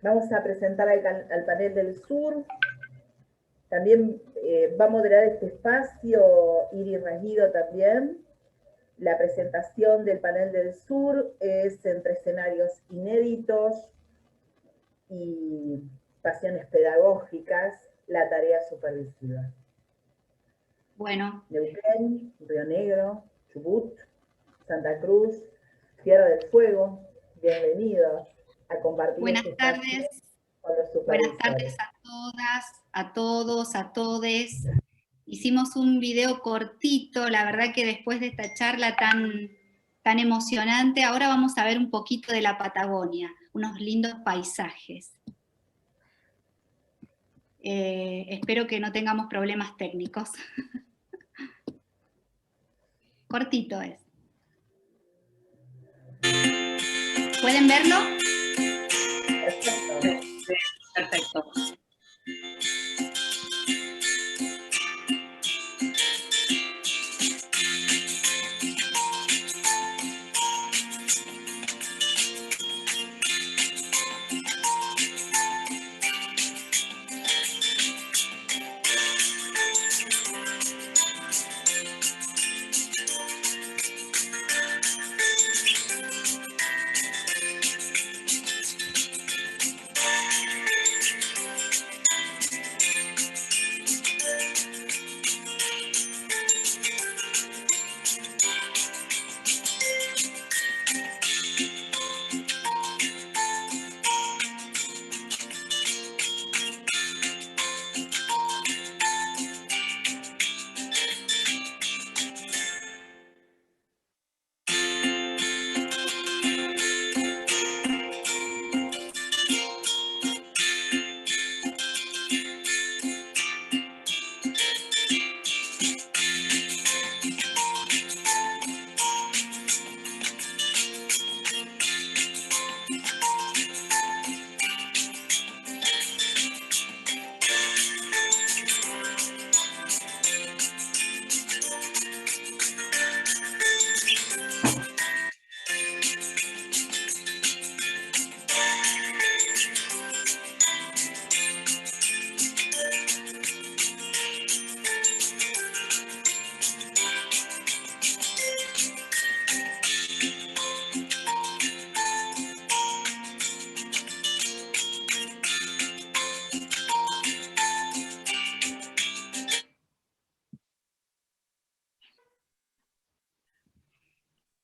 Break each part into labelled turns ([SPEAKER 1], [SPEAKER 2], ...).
[SPEAKER 1] Vamos a presentar al panel del sur. También va a moderar este espacio Iris Regido también. La presentación del panel del sur es entre escenarios inéditos y pasiones pedagógicas, la tarea supervisiva.
[SPEAKER 2] Bueno.
[SPEAKER 1] Neuquén, Río Negro, Chubut, Santa Cruz, Tierra del Fuego, bienvenidos a compartir.
[SPEAKER 2] Buenas tardes. Buenas tardes a todas, a todos, a todes. Hicimos un video cortito, la verdad que después de esta charla tan emocionante, ahora vamos a ver un poquito de la Patagonia, unos lindos paisajes. Espero que no tengamos problemas técnicos. Cortito es. ¿Pueden verlo?
[SPEAKER 1] Perfecto.
[SPEAKER 2] Perfecto.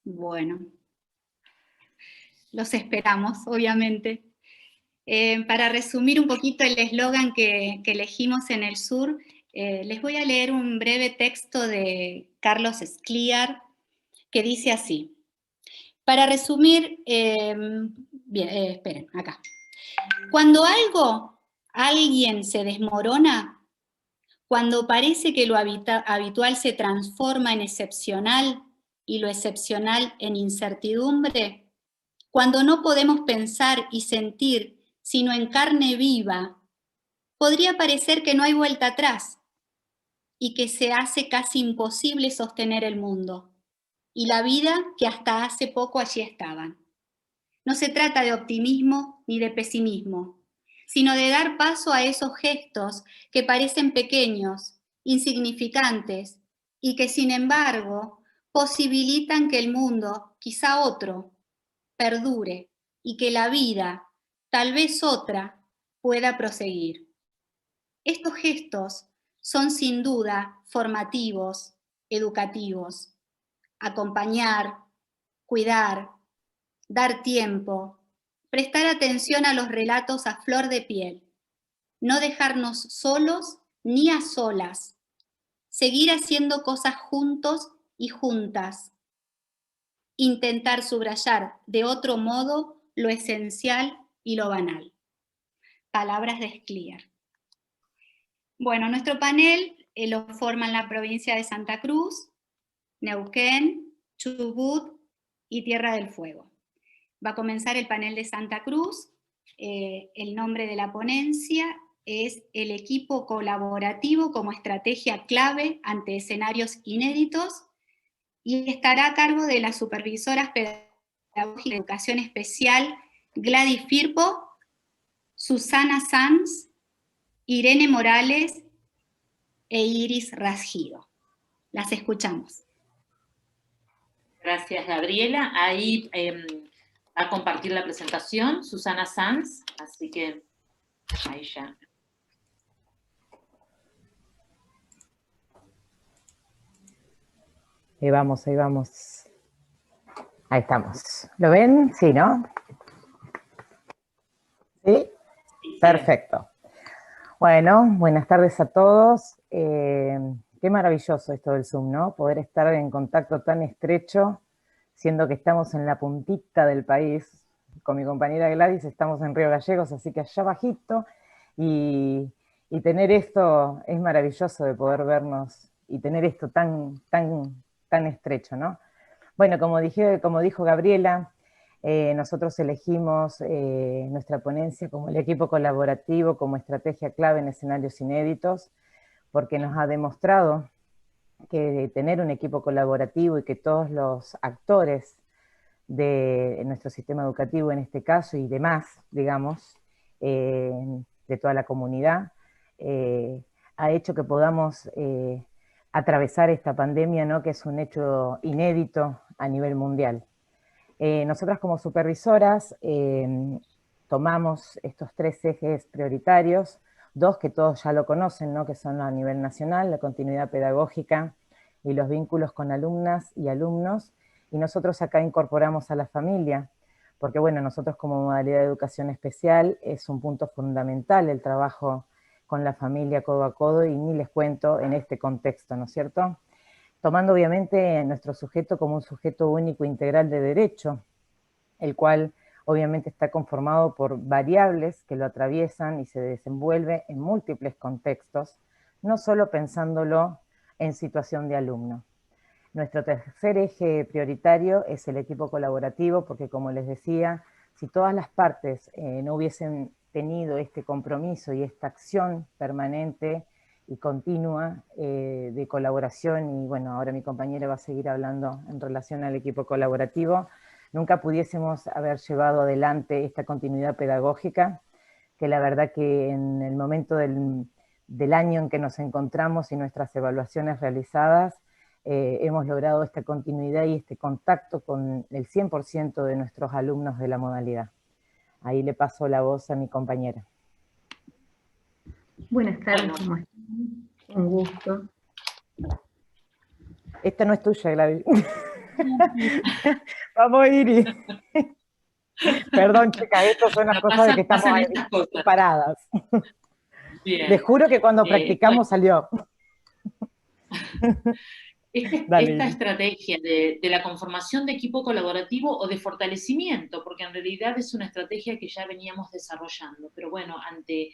[SPEAKER 2] Bueno, los esperamos, obviamente. Para resumir un poquito el eslogan que elegimos en el sur, les voy a leer un breve texto de Carlos Escliar, que dice así. Para resumir, esperen, acá. Cuando alguien se desmorona, cuando parece que lo habitual se transforma en excepcional y lo excepcional en incertidumbre, cuando no podemos pensar y sentir sino en carne viva, podría parecer que no hay vuelta atrás y que se hace casi imposible sostener el mundo y la vida que hasta hace poco allí estaban. No se trata de optimismo ni de pesimismo, sino de dar paso a esos gestos que parecen pequeños, insignificantes y que sin embargo posibilitan que el mundo, quizá otro, perdure y que la vida, tal vez otra, pueda proseguir. Estos gestos son sin duda formativos, educativos. Acompañar, cuidar, dar tiempo, prestar atención a los relatos a flor de piel, no dejarnos solos ni a solas, seguir haciendo cosas juntos y juntas, intentar subrayar de otro modo lo esencial y lo banal. Palabras de Escliar. Bueno, nuestro panel lo forman la provincia de Santa Cruz, Neuquén, Chubut y Tierra del Fuego. Va a comenzar el panel de Santa Cruz. El nombre de la ponencia es el equipo colaborativo como estrategia clave ante escenarios inéditos y estará a cargo de las supervisoras pedagógicas de educación especial Gladys Firpo, Susana Sanz, Irene Morales e Iris Rasgido. Las escuchamos.
[SPEAKER 3] Gracias, Gabriela. Ahí va a compartir la presentación Susana Sanz, así que ahí ya.
[SPEAKER 4] Ahí vamos, ahí vamos. Ahí estamos. ¿Lo ven? Sí, ¿no? ¿Sí? Perfecto. Bueno, buenas tardes a todos. Qué maravilloso esto del Zoom, ¿no? Poder estar en contacto tan estrecho, siendo que estamos en la puntita del país. Con mi compañera Gladys estamos en Río Gallegos, así que allá bajito. Y tener esto es maravilloso de poder vernos y tener esto tan estrecho, ¿no? Bueno, como dijo Gabriela, nosotros elegimos nuestra ponencia como el equipo colaborativo, como estrategia clave en escenarios inéditos, porque nos ha demostrado que tener un equipo colaborativo y que todos los actores de nuestro sistema educativo en este caso y demás, digamos, de toda la comunidad, ha hecho que podamos atravesar esta pandemia, ¿no? Que es un hecho inédito a nivel mundial. Nosotras como supervisoras tomamos estos 3 ejes prioritarios, 2 que todos ya lo conocen, ¿no? Que son a nivel nacional, la continuidad pedagógica y los vínculos con alumnas y alumnos, y nosotros acá incorporamos a la familia, porque bueno, nosotros como modalidad de educación especial es un punto fundamental el trabajo con la familia codo a codo, y ni les cuento en este contexto, ¿no es cierto? Tomando obviamente nuestro sujeto como un sujeto único integral de derecho, el cual obviamente está conformado por variables que lo atraviesan y se desenvuelve en múltiples contextos, no solo pensándolo en situación de alumno. Nuestro tercer eje prioritario es el equipo colaborativo, porque como les decía, si todas las partes no hubiesen tenido este compromiso y esta acción permanente y continua de colaboración, y bueno, ahora mi compañera va a seguir hablando en relación al equipo colaborativo, nunca pudiésemos haber llevado adelante esta continuidad pedagógica, que la verdad que en el momento del año en que nos encontramos y nuestras evaluaciones realizadas, hemos logrado esta continuidad y este contacto con el 100% de nuestros alumnos de la modalidad. Ahí le paso la voz a mi compañera.
[SPEAKER 5] Buenas tardes, ¿cómo están? Un gusto.
[SPEAKER 4] Esta no es tuya, Gladys. Vamos, Iris. Perdón, chicas, esto son las cosas de que estamos ahí paradas.
[SPEAKER 3] Bien.
[SPEAKER 4] Les juro que cuando practicamos salió.
[SPEAKER 3] Esta estrategia de la conformación de equipo colaborativo o de fortalecimiento, porque en realidad es una estrategia que ya veníamos desarrollando, pero bueno, ante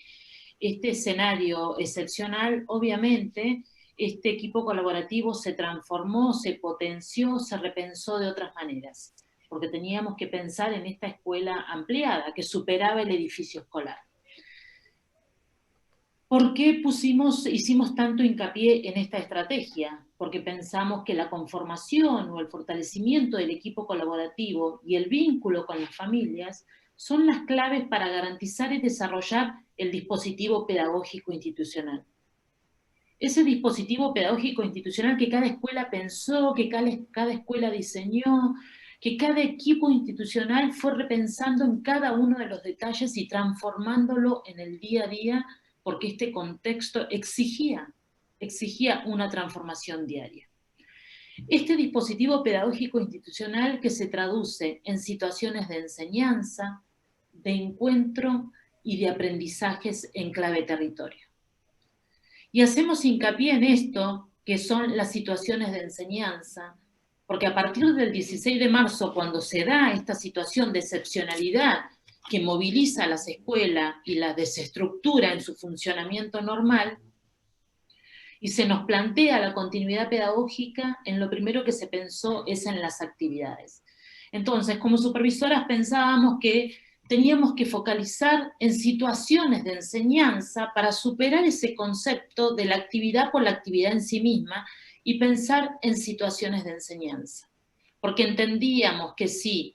[SPEAKER 3] este escenario excepcional, obviamente, este equipo colaborativo se transformó, se potenció, se repensó de otras maneras, porque teníamos que pensar en esta escuela ampliada, que superaba el edificio escolar. ¿Por qué hicimos tanto hincapié en esta estrategia? Porque pensamos que la conformación o el fortalecimiento del equipo colaborativo y el vínculo con las familias son las claves para garantizar y desarrollar el dispositivo pedagógico institucional. Ese dispositivo pedagógico institucional que cada escuela pensó, que cada escuela diseñó, que cada equipo institucional fue repensando en cada uno de los detalles y transformándolo en el día a día, porque este contexto exigía una transformación diaria. Este dispositivo pedagógico institucional que se traduce en situaciones de enseñanza, de encuentro y de aprendizajes en clave territorio. Y hacemos hincapié en esto, que son las situaciones de enseñanza, porque a partir del 16 de marzo, cuando se da esta situación de excepcionalidad que moviliza a las escuelas y las desestructura en su funcionamiento normal, y se nos plantea la continuidad pedagógica, en lo primero que se pensó es en las actividades. Entonces, como supervisoras pensábamos que teníamos que focalizar en situaciones de enseñanza para superar ese concepto de la actividad por la actividad en sí misma y pensar en situaciones de enseñanza. Porque entendíamos que si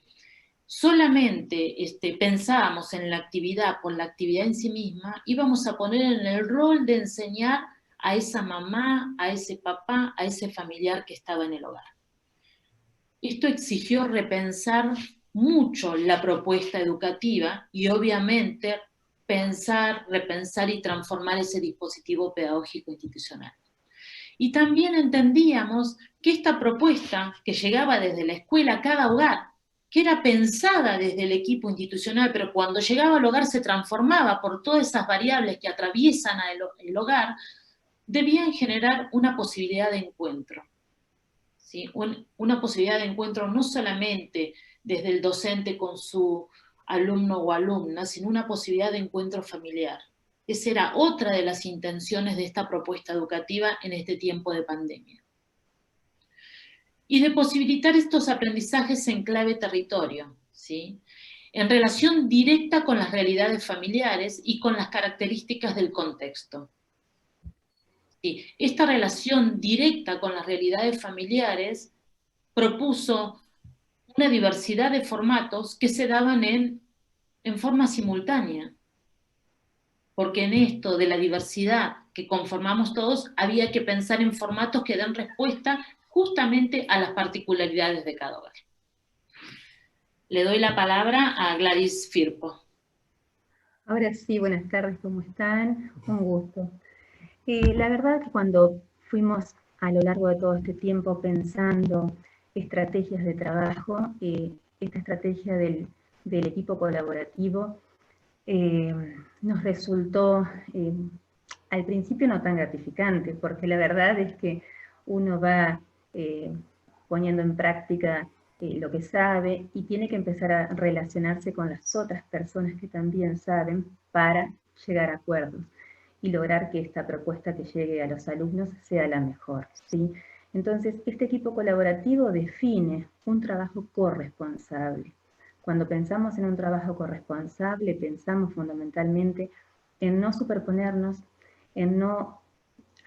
[SPEAKER 3] solamente pensábamos en la actividad por la actividad en sí misma, íbamos a poner en el rol de enseñar a esa mamá, a ese papá, a ese familiar que estaba en el hogar. Esto exigió repensar mucho la propuesta educativa y obviamente pensar, repensar y transformar ese dispositivo pedagógico institucional. Y también entendíamos que esta propuesta que llegaba desde la escuela a cada hogar, que era pensada desde el equipo institucional, pero cuando llegaba al hogar se transformaba por todas esas variables que atraviesan el hogar, debían generar una posibilidad de encuentro. ¿Sí? Una posibilidad de encuentro no solamente desde el docente con su alumno o alumna, sino una posibilidad de encuentro familiar. Esa era otra de las intenciones de esta propuesta educativa en este tiempo de pandemia. Y de posibilitar estos aprendizajes en clave territorio, ¿sí? En relación directa con las realidades familiares y con las características del contexto. ¿Sí? Esta relación directa con las realidades familiares propuso una diversidad de formatos que se daban en forma simultánea. Porque en esto de la diversidad que conformamos todos, había que pensar en formatos que den respuesta justamente a las particularidades de cada hogar. Le doy la palabra a Gladys Firpo.
[SPEAKER 5] Ahora sí, buenas tardes, ¿cómo están? Un gusto. La verdad que cuando fuimos a lo largo de todo este tiempo pensando estrategias de trabajo, esta estrategia del equipo colaborativo nos resultó al principio no tan gratificante, porque la verdad es que uno va poniendo en práctica lo que sabe y tiene que empezar a relacionarse con las otras personas que también saben para llegar a acuerdos y lograr que esta propuesta que llegue a los alumnos sea la mejor, ¿sí? Entonces, este equipo colaborativo define un trabajo corresponsable. Cuando pensamos en un trabajo corresponsable, pensamos fundamentalmente en no superponernos, en no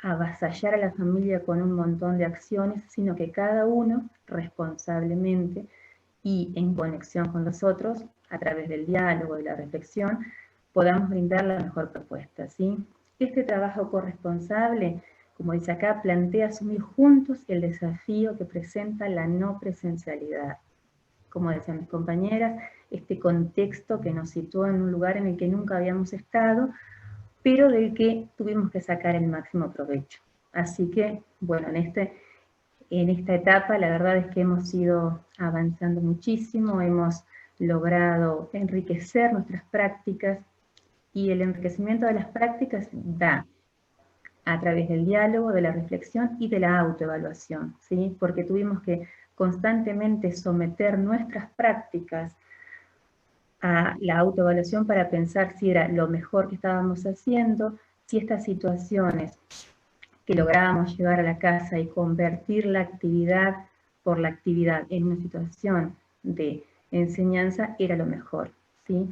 [SPEAKER 5] avasallar a la familia con un montón de acciones, sino que cada uno responsablemente y en conexión con los otros, a través del diálogo y la reflexión, podamos brindar la mejor propuesta, ¿sí? Este trabajo corresponsable, como dice acá, plantea asumir juntos el desafío que presenta la no presencialidad. Como decían mis compañeras, este contexto que nos situó en un lugar en el que nunca habíamos estado, pero del que tuvimos que sacar el máximo provecho. Así que, bueno, en esta etapa la verdad es que hemos ido avanzando muchísimo, hemos logrado enriquecer nuestras prácticas y el enriquecimiento de las prácticas da a través del diálogo, de la reflexión y de la autoevaluación, ¿sí? Porque tuvimos que constantemente someter nuestras prácticas a la autoevaluación para pensar si era lo mejor que estábamos haciendo, si estas situaciones que lográbamos llevar a la casa y convertir la actividad por la actividad en una situación de enseñanza era lo mejor, ¿sí?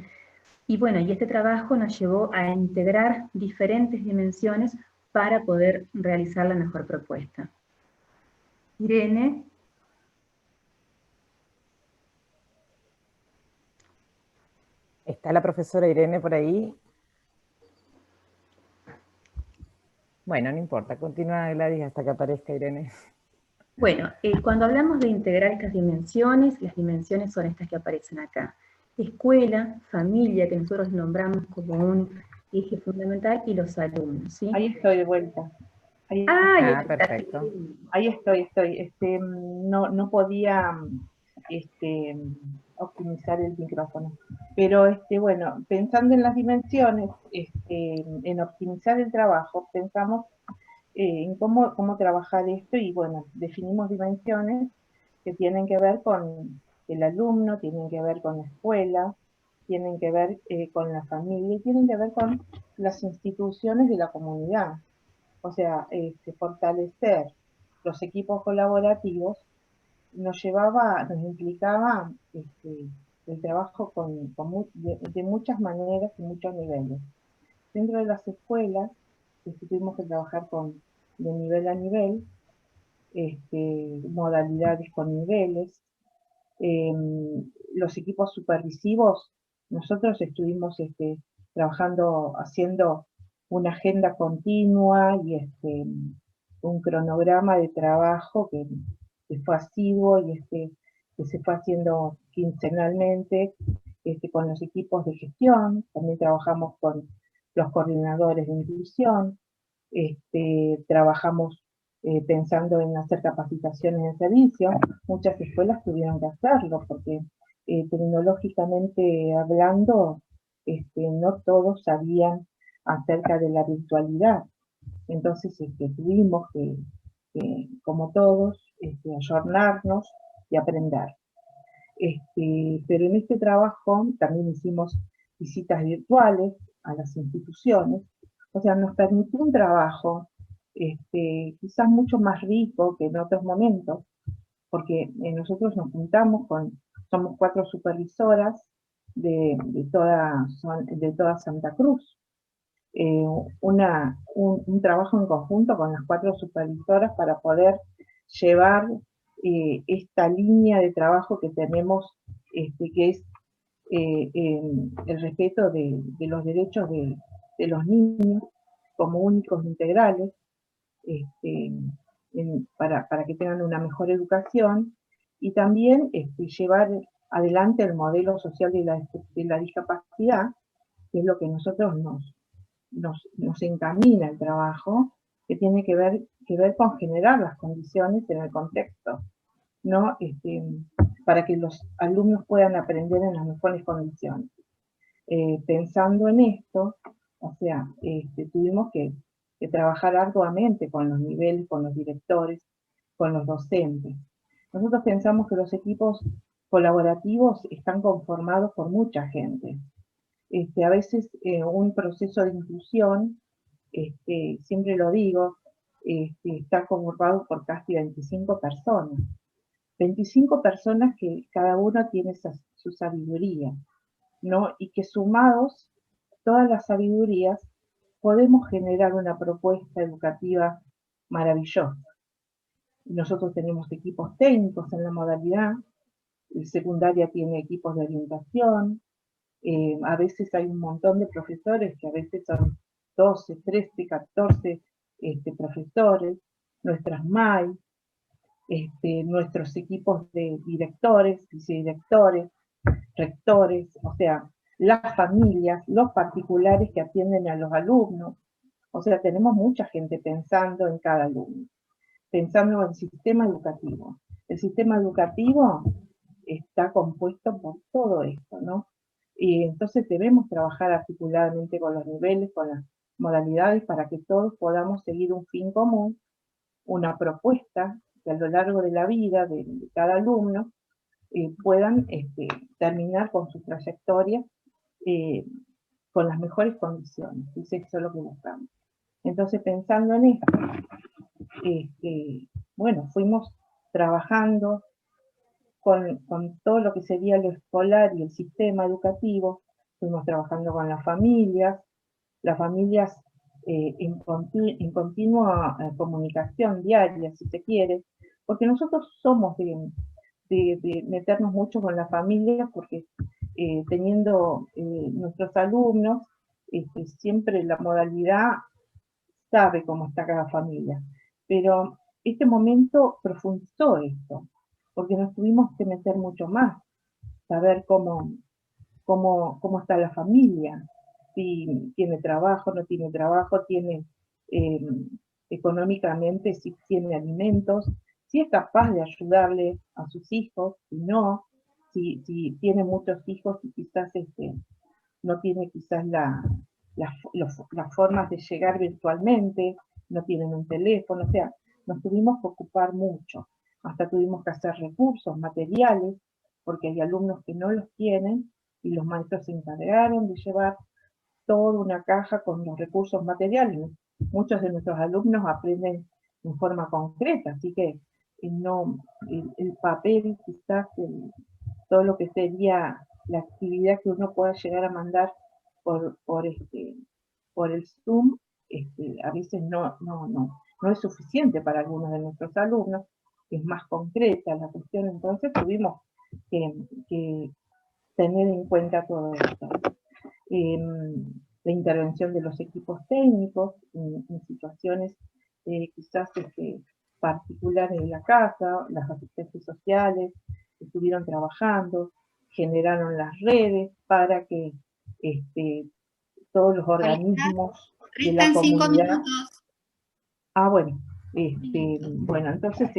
[SPEAKER 5] Y bueno, y este trabajo nos llevó a integrar diferentes dimensiones para poder realizar la mejor propuesta. Irene.
[SPEAKER 4] ¿Está la profesora Irene por ahí? Bueno, no importa, continúa Gladys hasta que aparezca Irene.
[SPEAKER 5] Bueno, cuando hablamos de integrar estas dimensiones, las dimensiones son estas que aparecen acá. Escuela, familia, que nosotros nombramos como un eje fundamental, y los alumnos, ¿sí?
[SPEAKER 6] Ahí estoy de vuelta.
[SPEAKER 4] Perfecto.
[SPEAKER 6] Ahí estoy. No podía optimizar el micrófono. Pero bueno, pensando en las dimensiones, en optimizar el trabajo, pensamos en cómo trabajar esto y bueno, definimos dimensiones que tienen que ver con el alumno, tienen que ver con la escuela, tienen que ver con la familia y tienen que ver con las instituciones de la comunidad. O sea, fortalecer los equipos colaborativos nos implicaba el trabajo de muchas maneras y muchos niveles. Dentro de las escuelas tuvimos que trabajar de nivel a nivel, modalidades con niveles, Los equipos supervisivos, nosotros estuvimos trabajando, haciendo una agenda continua y un cronograma de trabajo que fue asiduo y que se fue haciendo quincenalmente con los equipos de gestión. También trabajamos con los coordinadores de inclusión, trabajamos pensando en hacer capacitaciones de servicio. Muchas escuelas tuvieron que hacerlo porque tecnológicamente hablando, no todos sabían acerca de la virtualidad. Entonces tuvimos que, como todos, ayornarnos y aprender. Pero en este trabajo también hicimos visitas virtuales a las instituciones, o sea, nos permitió un trabajo quizás mucho más rico que en otros momentos, porque nosotros nos juntamos somos 4 supervisoras de toda Santa Cruz. Un trabajo en conjunto con las 4 supervisoras para poder llevar esta línea de trabajo que tenemos, que es el respeto de los derechos de los niños como únicos integrales, para que tengan una mejor educación, y también llevar adelante el modelo social de la discapacidad, que es lo que nosotros nos encamina el trabajo, que tiene que ver con generar las condiciones en el contexto, ¿no? Para que los alumnos puedan aprender en las mejores condiciones. Pensando en esto, o sea, tuvimos que trabajar arduamente con los niveles, con los directores, con los docentes. Nosotros pensamos que los equipos colaborativos están conformados por mucha gente. A veces un proceso de inclusión, siempre lo digo, está conformado por casi 25 personas. 25 personas que cada una tiene su sabiduría, ¿no? Y que sumados todas las sabidurías podemos generar una propuesta educativa maravillosa. Nosotros tenemos equipos técnicos en la modalidad, secundaria tiene equipos de orientación, a veces hay un montón de profesores, que a veces son 12, 13, 14 profesores, nuestras MAI, nuestros equipos de directores, vicedirectores, rectores, o sea, las familias, los particulares que atienden a los alumnos. O sea, tenemos mucha gente pensando en cada alumno, pensando en el sistema educativo. El sistema educativo está compuesto por todo esto, ¿no? Y entonces debemos trabajar articuladamente con los niveles, con las modalidades, para que todos podamos seguir un fin común, una propuesta que a lo largo de la vida de cada alumno puedan terminar con su trayectoria con las mejores condiciones. Y eso es lo que buscamos. Entonces, pensando en esto, bueno, fuimos trabajando con todo lo que sería lo escolar y el sistema educativo, fuimos trabajando con las familias en continua comunicación diaria, si se quiere, porque nosotros somos de meternos mucho con las familias, porque teniendo nuestros alumnos, siempre la modalidad sabe cómo está cada familia, pero este momento profundizó esto, porque nos tuvimos que meter mucho más, saber cómo está la familia, si tiene trabajo, no tiene trabajo, tiene económicamente, si tiene alimentos, si es capaz de ayudarle a sus hijos, si no, si tiene muchos hijos y quizás no tiene quizás las formas de llegar virtualmente, no tienen un teléfono, o sea, nos tuvimos que ocupar mucho, hasta tuvimos que hacer recursos materiales, porque hay alumnos que no los tienen, y los maestros se encargaron de llevar toda una caja con los recursos materiales. Muchos de nuestros alumnos aprenden en forma concreta, así que el papel, quizás todo lo que sería la actividad que uno pueda llegar a mandar por el Zoom, a veces no es suficiente para algunos de nuestros alumnos, es más concreta la cuestión. Entonces tuvimos que tener en cuenta todo esto. La intervención de los equipos técnicos en situaciones quizás particulares de la casa, las asistentes sociales estuvieron trabajando, generaron las redes para que todos los organismos de la
[SPEAKER 2] Restan 5
[SPEAKER 6] comunidad...
[SPEAKER 2] minutos.
[SPEAKER 6] Ah, bueno. Bueno, entonces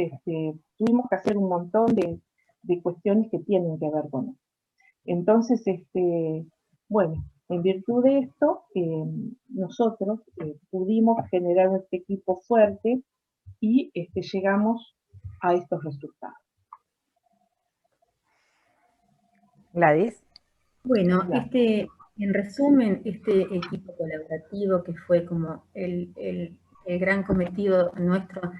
[SPEAKER 6] tuvimos que hacer un montón de cuestiones que tienen que ver con eso. Entonces, bueno, en virtud de esto, nosotros pudimos generar este equipo fuerte y llegamos a estos resultados.
[SPEAKER 4] Gladys.
[SPEAKER 5] Bueno, en resumen, este equipo colaborativo que fue como el gran cometido nuestro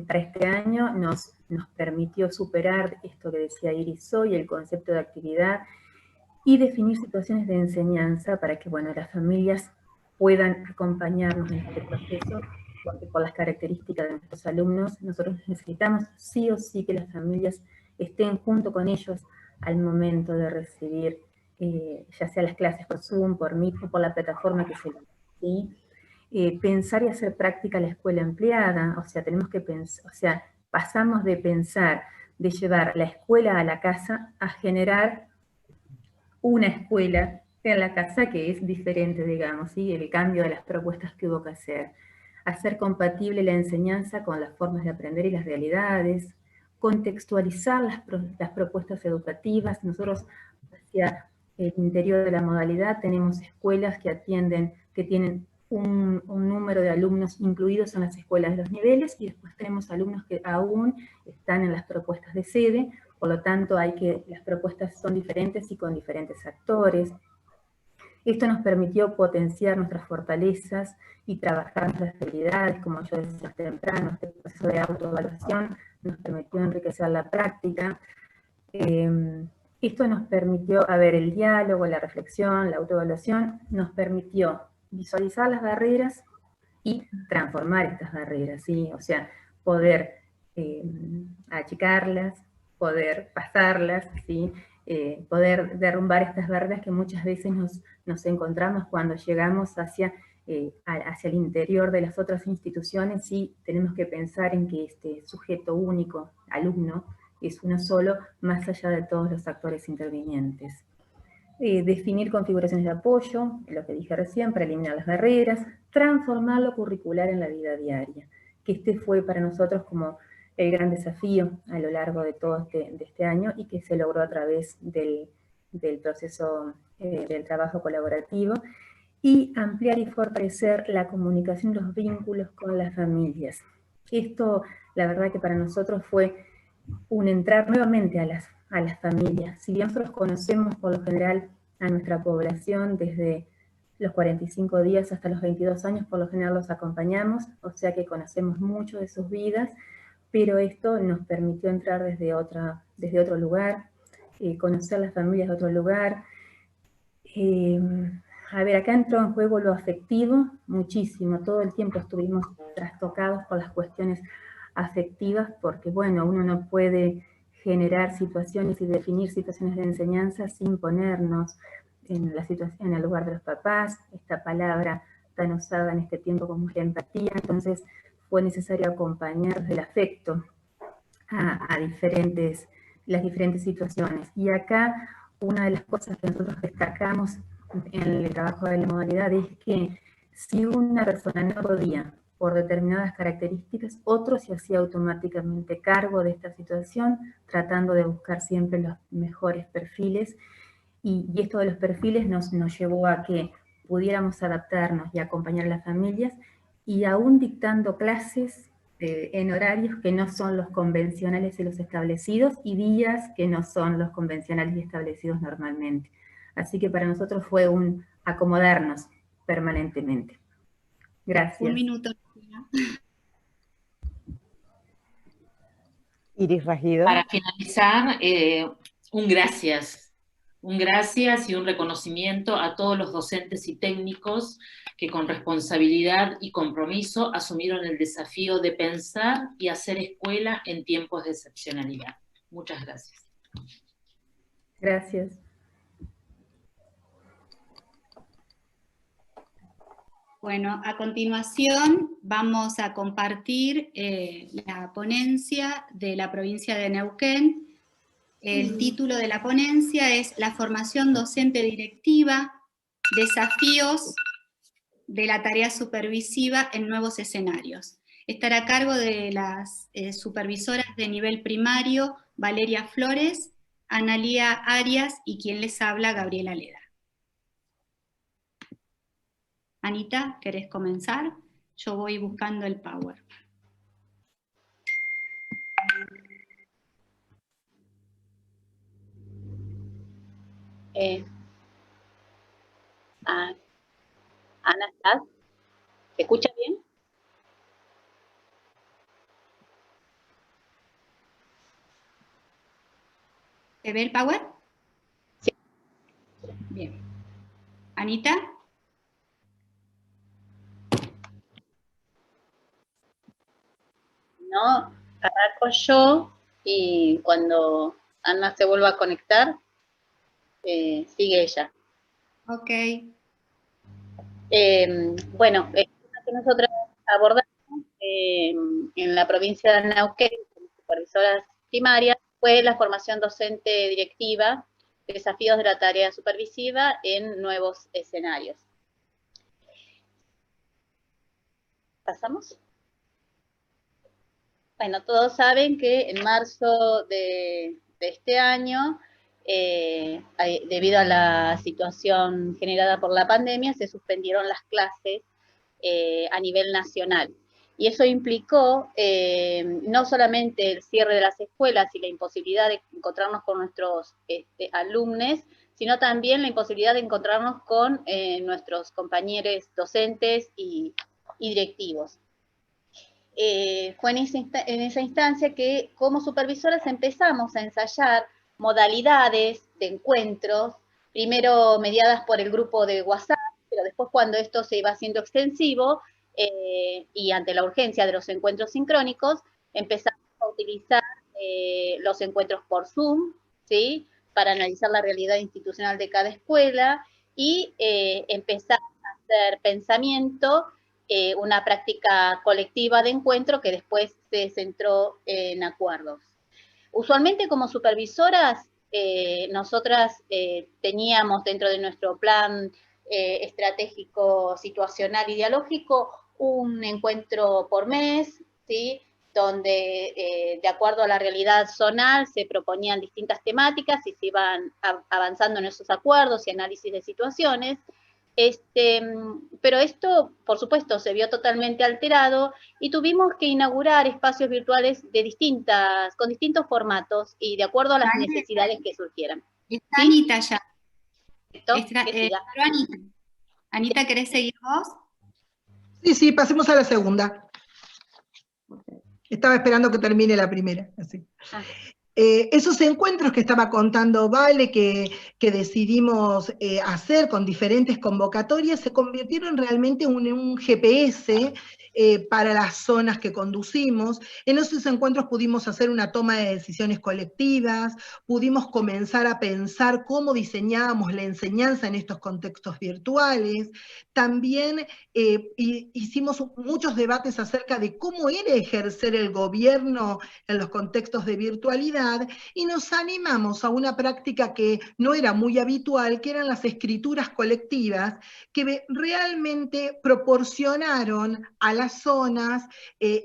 [SPEAKER 5] para este año nos permitió superar esto que decía Iris hoy, el concepto de actividad, y definir situaciones de enseñanza para que, bueno, las familias puedan acompañarnos en este proceso, porque por las características de nuestros alumnos, nosotros necesitamos sí o sí que las familias estén junto con ellos al momento de recibir, ya sea las clases por Zoom, por Meet o por la plataforma que se elija, ¿sí? Pensar y hacer práctica la escuela empleada, o sea, tenemos que pensar, o sea, pasamos de pensar, de llevar la escuela a la casa, a generar una escuela en la casa que es diferente, digamos, ¿sí? El cambio de las propuestas que hubo que hacer compatible la enseñanza con las formas de aprender y las realidades, contextualizar las propuestas educativas. Nosotros hacia el interior de la modalidad tenemos escuelas que atienden, que tienen un número de alumnos incluidos en las escuelas de los niveles, y después tenemos alumnos que aún están en las propuestas de sede. Por lo tanto, las propuestas son diferentes y con diferentes actores. Esto nos permitió potenciar nuestras fortalezas y trabajar nuestras habilidades, como yo decía más temprano. Este proceso de autoevaluación nos permitió enriquecer la práctica. Esto nos permitió, el diálogo, la reflexión, la autoevaluación, nos permitió visualizar las barreras y transformar estas barreras, ¿sí? O sea, poder achicarlas, poder pasarlas, ¿sí? Poder derrumbar estas barreras que muchas veces nos encontramos cuando llegamos hacia el interior de las otras instituciones, y tenemos que pensar en que este sujeto único, alumno, es uno solo, más allá de todos los actores intervinientes. Definir configuraciones de apoyo, lo que dije recién, para eliminar las barreras, transformar lo curricular en la vida diaria, que este fue para nosotros como el gran desafío a lo largo de todo este año, y que se logró a través del proceso del trabajo colaborativo, y ampliar y fortalecer la comunicación y los vínculos con las familias. Esto, la verdad que para nosotros fue un entrar nuevamente a las familias. Si bien nosotros conocemos por lo general a nuestra población desde los 45 días hasta los 22 años, por lo general los acompañamos, o sea que conocemos mucho de sus vidas, pero esto nos permitió entrar desde otro lugar, conocer las familias de otro lugar. Acá entró en juego lo afectivo muchísimo, todo el tiempo estuvimos trastocados por las cuestiones afectivas, porque bueno, uno no puede generar situaciones y definir situaciones de enseñanza sin ponernos en el lugar de los papás, esta palabra tan usada en este tiempo como es la empatía. Entonces fue necesario acompañar del afecto a las diferentes situaciones. Y acá una de las cosas que nosotros destacamos en el trabajo de la modalidad es que si una persona no podía por determinadas características, otro se hacía automáticamente cargo de esta situación, tratando de buscar siempre los mejores perfiles, y esto de los perfiles nos llevó a que pudiéramos adaptarnos y acompañar a las familias, y aún dictando clases en horarios que no son los convencionales y los establecidos, y días que no son los convencionales y establecidos normalmente. Así que para nosotros fue un acomodarnos permanentemente. Gracias.
[SPEAKER 2] Un minuto.
[SPEAKER 4] Iris Rajido.
[SPEAKER 3] Para finalizar, un gracias y un reconocimiento a todos los docentes y técnicos que con responsabilidad y compromiso asumieron el desafío de pensar y hacer escuela en tiempos de excepcionalidad. Muchas gracias.
[SPEAKER 5] Gracias.
[SPEAKER 2] Bueno, a continuación vamos a compartir la ponencia de la provincia de Neuquén. El título de la ponencia es La formación docente directiva, desafíos de la tarea supervisiva en nuevos escenarios. Estará a cargo de las supervisoras de nivel primario, Valeria Flores, Analía Arias y quien les habla, Gabriela Leda. Anita, ¿querés comenzar? Yo voy buscando el Power.
[SPEAKER 7] Ana, ¿estás? ¿Se escucha bien?
[SPEAKER 2] ¿Se ve el Power?
[SPEAKER 7] Sí.
[SPEAKER 2] Bien. ¿Anita?
[SPEAKER 7] No, arranco yo y cuando Ana se vuelva a conectar, sigue ella.
[SPEAKER 2] Ok.
[SPEAKER 7] Bueno, el tema que nosotros abordamos en la provincia de Neuquén, como supervisoras primarias, fue la formación docente directiva, desafíos de la tarea supervisiva en nuevos escenarios. ¿Pasamos? Bueno, todos saben que en marzo de este año, debido a la situación generada por la pandemia, se suspendieron las clases a nivel nacional. Y eso implicó no solamente el cierre de las escuelas y la imposibilidad de encontrarnos con nuestros alumnos, sino también la imposibilidad de encontrarnos con nuestros compañeros docentes y directivos. Fue en esa instancia que como supervisoras empezamos a ensayar modalidades de encuentros, primero mediadas por el grupo de WhatsApp, pero después cuando esto se iba haciendo extensivo y ante la urgencia de los encuentros sincrónicos, empezamos a utilizar los encuentros por Zoom, ¿sí? Para analizar la realidad institucional de cada escuela y empezar a hacer pensamiento, una práctica colectiva de encuentro que después se centró en acuerdos. Usualmente como supervisoras, nosotras teníamos dentro de nuestro plan estratégico, situacional y dialógico un encuentro por mes, ¿sí? Donde de acuerdo a la realidad zonal se proponían distintas temáticas y se iban avanzando en esos acuerdos y análisis de situaciones. Pero esto, por supuesto, se vio totalmente alterado y tuvimos que inaugurar espacios virtuales con distintos formatos y de acuerdo a las necesidades que surgieran.
[SPEAKER 2] Está ¿sí? Anita ya.
[SPEAKER 7] Anita.
[SPEAKER 2] Anita, ¿querés seguir vos?
[SPEAKER 8] Sí, pasemos a la segunda. Estaba esperando que termine la primera. Así. Esos encuentros que estaba contando Vale, que decidimos hacer con diferentes convocatorias, se convirtieron realmente en un GPS para las zonas que conducimos. En esos encuentros pudimos hacer una toma de decisiones colectivas, pudimos comenzar a pensar cómo diseñábamos la enseñanza en estos contextos virtuales. También hicimos muchos debates acerca de cómo era ejercer el gobierno en los contextos de virtualidad, y nos animamos a una práctica que no era muy habitual, que eran las escrituras colectivas, que realmente proporcionaron a las zonas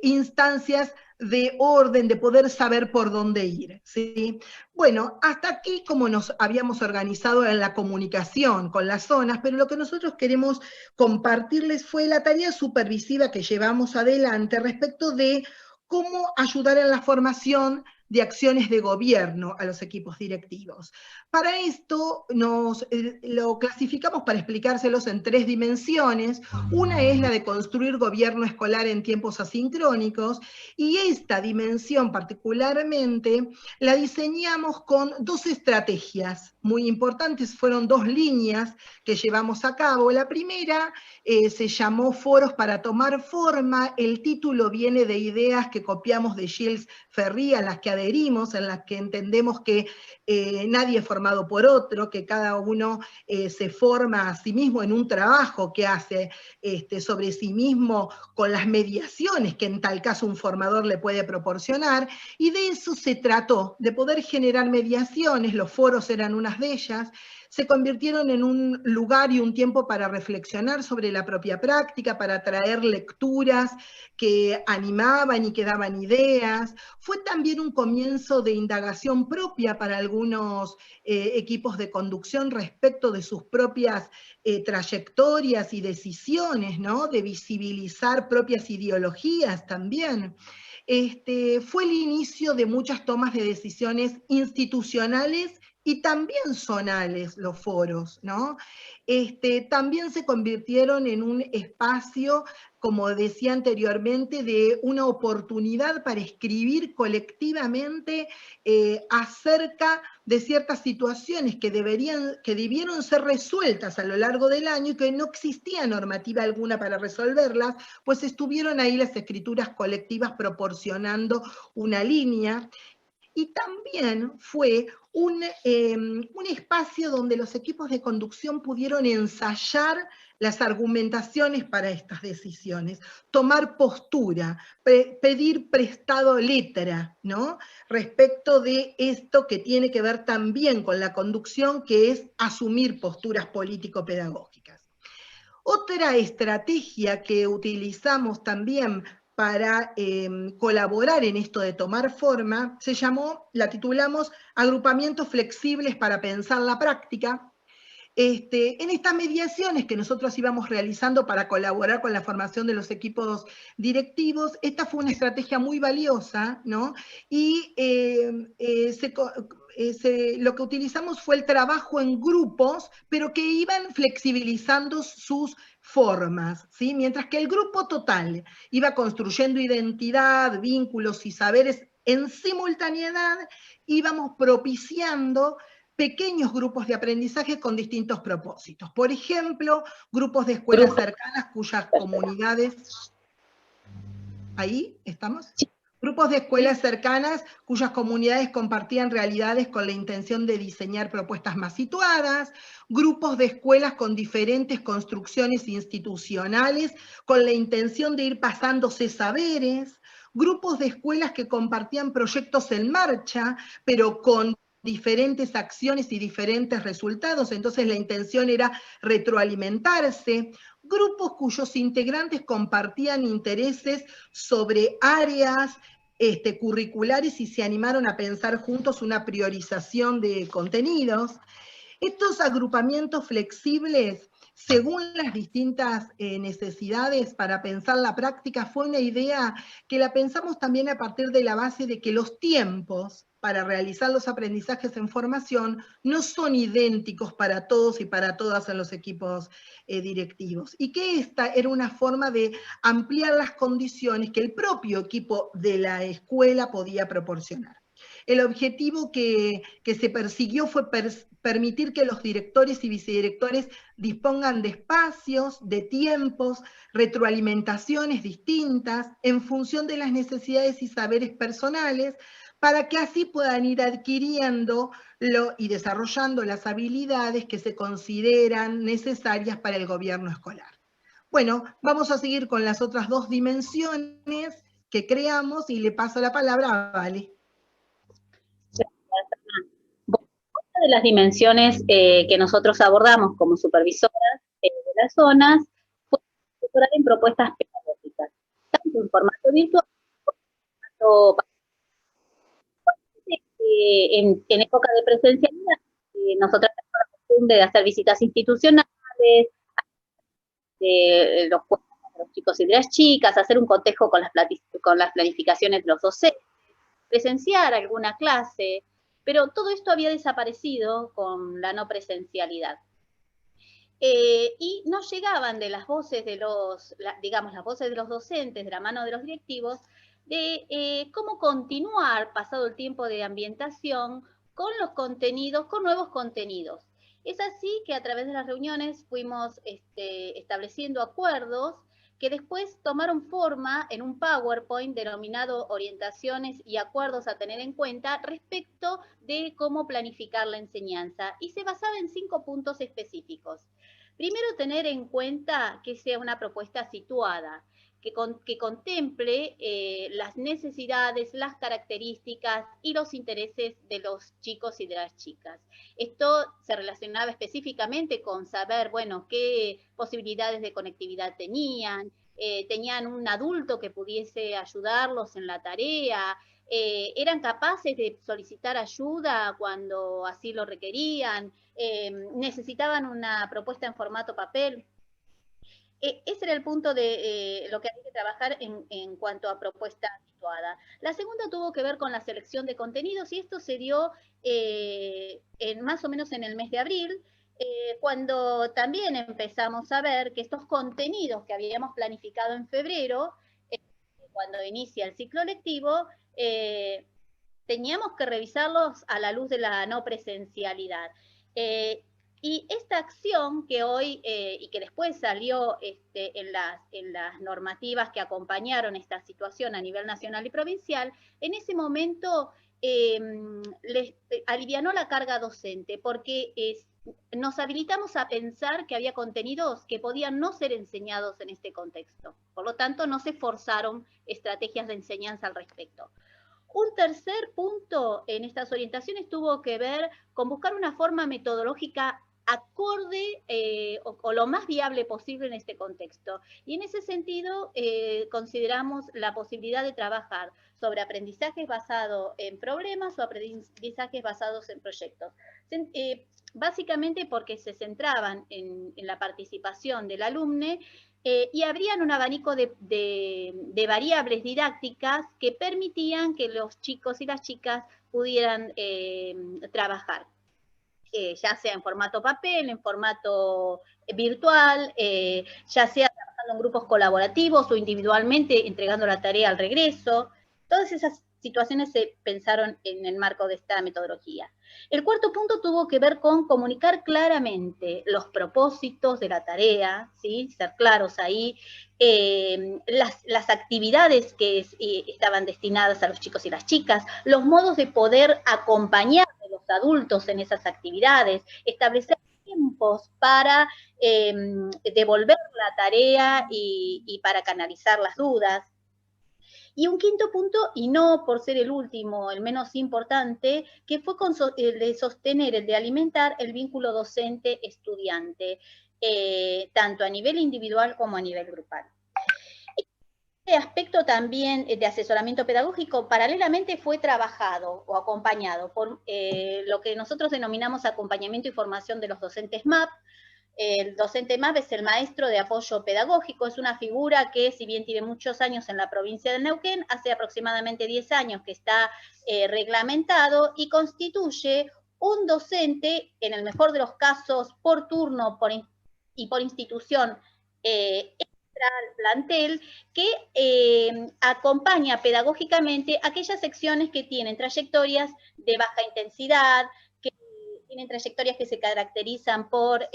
[SPEAKER 8] instancias de orden, de poder saber por dónde ir, ¿sí? Bueno, hasta aquí como nos habíamos organizado en la comunicación con las zonas, pero lo que nosotros queremos compartirles fue la tarea supervisiva que llevamos adelante respecto de cómo ayudar en la formación de acciones de gobierno a los equipos directivos. Para esto lo clasificamos para explicárselos en 3 dimensiones. Una es la de construir gobierno escolar en tiempos asincrónicos, y esta dimensión particularmente la diseñamos con 2 estrategias muy importantes, fueron 2 líneas que llevamos a cabo. La primera se llamó Foros para tomar forma, el título viene de ideas que copiamos de Gilles Ferry, a las que adherimos, en las que entendemos que nadie es formado por otro, que cada uno se forma a sí mismo en un trabajo que hace sobre sí mismo con las mediaciones que en tal caso un formador le puede proporcionar, y de eso se trató, de poder generar mediaciones. Los foros eran unas de ellas, se convirtieron en un lugar y un tiempo para reflexionar sobre la propia práctica, para traer lecturas que animaban y que daban ideas. Fue también un comienzo de indagación propia para algunos equipos de conducción respecto de sus propias trayectorias y decisiones, ¿no? De visibilizar propias ideologías también. Fue el inicio de muchas tomas de decisiones institucionales y también zonales los foros, ¿no? También se convirtieron en un espacio, como decía anteriormente, de una oportunidad para escribir colectivamente acerca de ciertas situaciones que debieron ser resueltas a lo largo del año y que no existía normativa alguna para resolverlas, pues estuvieron ahí las escrituras colectivas proporcionando una línea. Y también fue un espacio donde los equipos de conducción pudieron ensayar las argumentaciones para estas decisiones, tomar postura, pedir prestado letra, ¿no? Respecto de esto que tiene que ver también con la conducción, que es asumir posturas político-pedagógicas. Otra estrategia que utilizamos también para colaborar en esto de tomar forma, la titulamos Agrupamientos Flexibles para Pensar la Práctica. En estas mediaciones que nosotros íbamos realizando para colaborar con la formación de los equipos directivos, esta fue una estrategia muy valiosa, ¿no? Y lo que utilizamos fue el trabajo en grupos, pero que iban flexibilizando sus formas, ¿sí? Mientras que el grupo total iba construyendo identidad, vínculos y saberes en simultaneidad, íbamos propiciando pequeños grupos de aprendizaje con distintos propósitos. Por ejemplo, grupos de escuelas cercanas cuyas comunidades... ¿Ahí estamos? Grupos de escuelas cercanas cuyas comunidades compartían realidades con la intención de diseñar propuestas más situadas, grupos de escuelas con diferentes construcciones institucionales con la intención de ir pasándose saberes, grupos de escuelas que compartían proyectos en marcha, pero con diferentes acciones y diferentes resultados, entonces la intención era retroalimentarse, grupos cuyos integrantes compartían intereses sobre áreas curriculares y se animaron a pensar juntos una priorización de contenidos. Estos agrupamientos flexibles, según las distintas necesidades para pensar la práctica, fue una idea que la pensamos también a partir de la base de que los tiempos para realizar los aprendizajes en formación no son idénticos para todos y para todas en los equipos directivos, y que esta era una forma de ampliar las condiciones que el propio equipo de la escuela podía proporcionar. El objetivo que se persiguió fue permitir que los directores y vicedirectores dispongan de espacios, de tiempos, retroalimentaciones distintas en función de las necesidades y saberes personales, para que así puedan ir adquiriendo y desarrollando las habilidades que se consideran necesarias para el gobierno escolar. Bueno, vamos a seguir con las otras dos dimensiones que creamos y le paso la palabra a Vale.
[SPEAKER 7] Una de las dimensiones que nosotros abordamos como supervisoras de las zonas fue asesorar en propuestas pedagógicas, tanto en formato virtual como en formato en época de presencialidad. Nosotros tenemos la costumbre de hacer visitas institucionales, de los chicos y de las chicas, hacer un cotejo con las planificaciones de los docentes, presenciar alguna clase, pero todo esto había desaparecido con la no presencialidad. Y no llegaban de las voces de las voces de los docentes, de la mano de los directivos, de cómo continuar, pasado el tiempo de ambientación, con los contenidos, con nuevos contenidos. Es así que a través de las reuniones fuimos estableciendo acuerdos que después tomaron forma en un PowerPoint denominado Orientaciones y Acuerdos a tener en cuenta respecto de cómo planificar la enseñanza, y se basaba en 5 puntos específicos. Primero, tener en cuenta que sea una propuesta situada, que contemple las necesidades, las características y los intereses de los chicos y de las chicas. Esto se relacionaba específicamente con saber, bueno, qué posibilidades de conectividad tenían un adulto que pudiese ayudarlos en la tarea, eran capaces de solicitar ayuda cuando así lo requerían, necesitaban una propuesta en formato papel. Ese era el punto de lo que hay que trabajar en cuanto a propuesta situada. La segunda tuvo que ver con la selección de contenidos, y esto se dio más o menos en el mes de abril, cuando también empezamos a ver que estos contenidos que habíamos planificado en febrero, cuando inicia el ciclo lectivo, teníamos que revisarlos a la luz de la no presencialidad. Y esta acción que hoy, y que después salió en las normativas que acompañaron esta situación a nivel nacional y provincial, en ese momento les alivianó la carga docente, porque nos habilitamos a pensar que había contenidos que podían no ser enseñados en este contexto. Por lo tanto, no se forzaron estrategias de enseñanza al respecto. Un tercer punto en estas orientaciones tuvo que ver con buscar una forma metodológica acorde o lo más viable posible en este contexto. Y en ese sentido consideramos la posibilidad de trabajar sobre aprendizajes basados en problemas o aprendizajes basados en proyectos. Básicamente porque se centraban en la participación del alumno y abrían un abanico de variables didácticas que permitían que los chicos y las chicas pudieran trabajar. Ya sea en formato papel, en formato virtual, ya sea trabajando en grupos colaborativos o individualmente entregando la tarea al regreso. Todas esas situaciones se pensaron en el marco de esta metodología. El cuarto punto tuvo que ver con comunicar claramente los propósitos de la tarea, ¿sí? Ser claros ahí, las actividades que estaban destinadas a los chicos y las chicas, los modos de poder acompañar a los adultos en esas actividades, establecer tiempos para devolver la tarea y para canalizar las dudas. Y un quinto punto, y no por ser el último, el menos importante, que fue el de sostener, el de alimentar el vínculo docente-estudiante, tanto a nivel individual como a nivel grupal. Este aspecto también de asesoramiento pedagógico paralelamente fue trabajado o acompañado por lo que nosotros denominamos acompañamiento y formación de los docentes MAP. El docente MAP es el maestro de apoyo pedagógico, es una figura que, si bien tiene muchos años en la provincia de Neuquén, hace aproximadamente 10 años que está reglamentado y constituye un docente, en el mejor de los casos, por turno y por institución extra al plantel, que acompaña pedagógicamente aquellas secciones que tienen trayectorias de baja intensidad, tienen trayectorias que se caracterizan por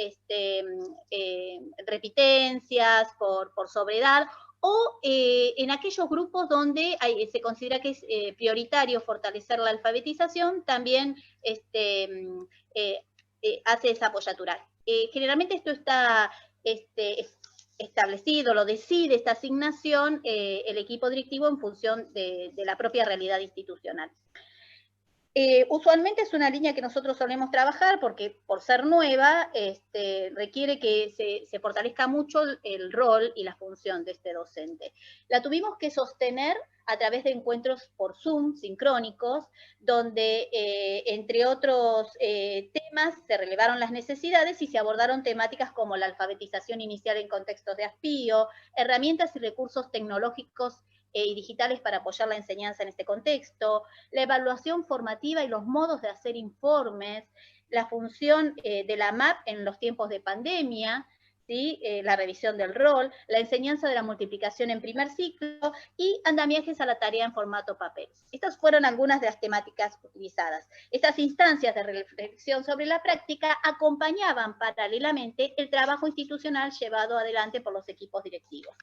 [SPEAKER 7] repitencias, por sobriedad, o en aquellos grupos donde se considera que es prioritario fortalecer la alfabetización, también hace esa apoyatura. Generalmente esto está establecido, lo decide esta asignación el equipo directivo en función de la propia realidad institucional. Usualmente es una línea que nosotros solemos trabajar porque, por ser nueva, requiere que se fortalezca mucho el rol y la función de este docente. La tuvimos que sostener a través de encuentros por Zoom, sincrónicos, donde, entre otros temas, se relevaron las necesidades y se abordaron temáticas como la alfabetización inicial en contextos de HASPIO, herramientas y recursos tecnológicos y digitales para apoyar la enseñanza en este contexto, la evaluación formativa y los modos de hacer informes, la función de la MAP en los tiempos de pandemia, ¿sí? La revisión del rol, la enseñanza de la multiplicación en primer ciclo y andamiajes a la tarea en formato papel. Estas fueron algunas de las temáticas utilizadas. Estas instancias de reflexión sobre la práctica acompañaban paralelamente el trabajo institucional llevado adelante por los equipos directivos.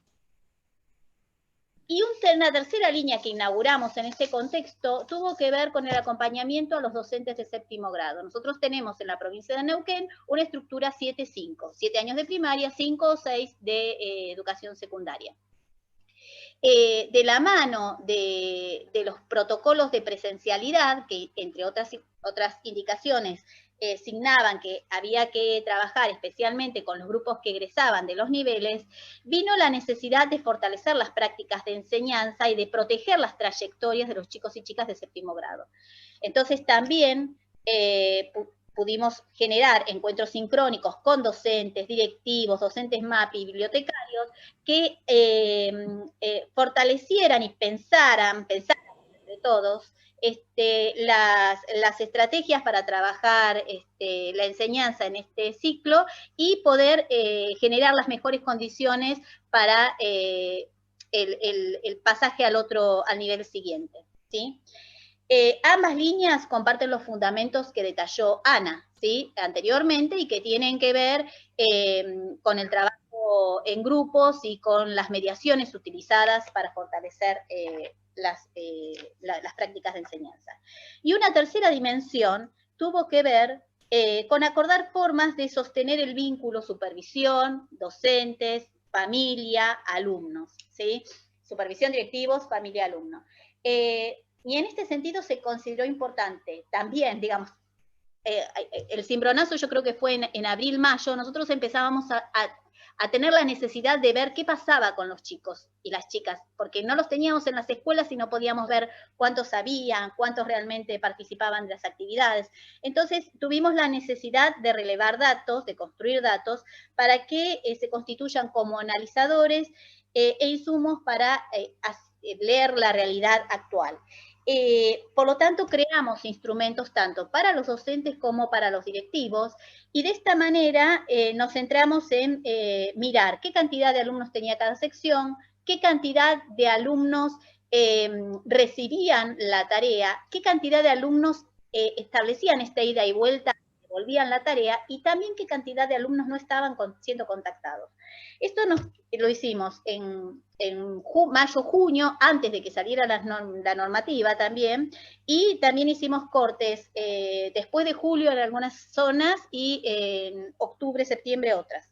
[SPEAKER 7] Y una tercera línea que inauguramos en este contexto tuvo que ver con el acompañamiento a los docentes de séptimo grado. Nosotros tenemos en la provincia de Neuquén una estructura 7-5, 7 años de primaria, 5 o 6 de educación secundaria. De la mano de los protocolos de presencialidad, que entre otras indicaciones asignaban que había que trabajar especialmente con los grupos que egresaban de los niveles, vino la necesidad de fortalecer las prácticas de enseñanza y de proteger las trayectorias de los chicos y chicas de séptimo grado. Entonces también pudimos generar encuentros sincrónicos con docentes, directivos, docentes MAPI, bibliotecarios, que fortalecieran y pensaran entre todos las estrategias para trabajar la enseñanza en este ciclo y poder generar las mejores condiciones para el pasaje al nivel siguiente, ¿sí? Ambas líneas comparten los fundamentos que detalló Ana, ¿sí?, anteriormente, y que tienen que ver con el trabajo en grupos y con las mediaciones utilizadas para fortalecer las prácticas de enseñanza. Y una tercera dimensión tuvo que ver con acordar formas de sostener el vínculo supervisión, docentes, familia, alumnos, ¿sí? Supervisión, directivos, familia, alumno. Y en este sentido se consideró importante también, digamos, el cimbronazo yo creo que fue en abril, mayo, nosotros empezábamos a tener la necesidad de ver qué pasaba con los chicos y las chicas, porque no los teníamos en las escuelas y no podíamos ver cuántos sabían, cuántos realmente participaban de las actividades. Entonces tuvimos la necesidad de relevar datos, de construir datos, para que se constituyan como analizadores e insumos para leer la realidad actual. Por lo tanto, creamos instrumentos tanto para los docentes como para los directivos, y de esta manera nos centramos en mirar qué cantidad de alumnos tenía cada sección, qué cantidad de alumnos recibían la tarea, qué cantidad de alumnos establecían esta ida y vuelta, devolvían la tarea, y también qué cantidad de alumnos no estaban siendo contactados. Esto lo hicimos en mayo, junio, antes de que saliera la normativa también, y también hicimos cortes después de julio en algunas zonas y en octubre, septiembre otras.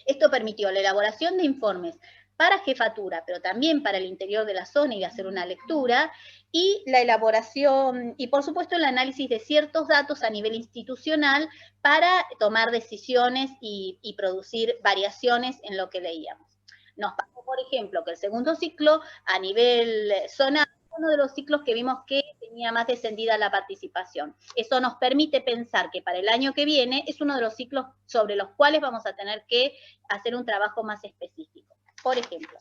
[SPEAKER 7] Esto permitió la elaboración de informes para jefatura, pero también para el interior de la zona y hacer una lectura, y la elaboración, y por supuesto el análisis de ciertos datos a nivel institucional para tomar decisiones y producir variaciones en lo que leíamos. Nos pasó, por ejemplo, que el segundo ciclo, a nivel zona, uno de los ciclos que vimos que tenía más descendida la participación. Eso nos permite pensar que para el año que viene es uno de los ciclos sobre los cuales vamos a tener que hacer un trabajo más específico. Por ejemplo,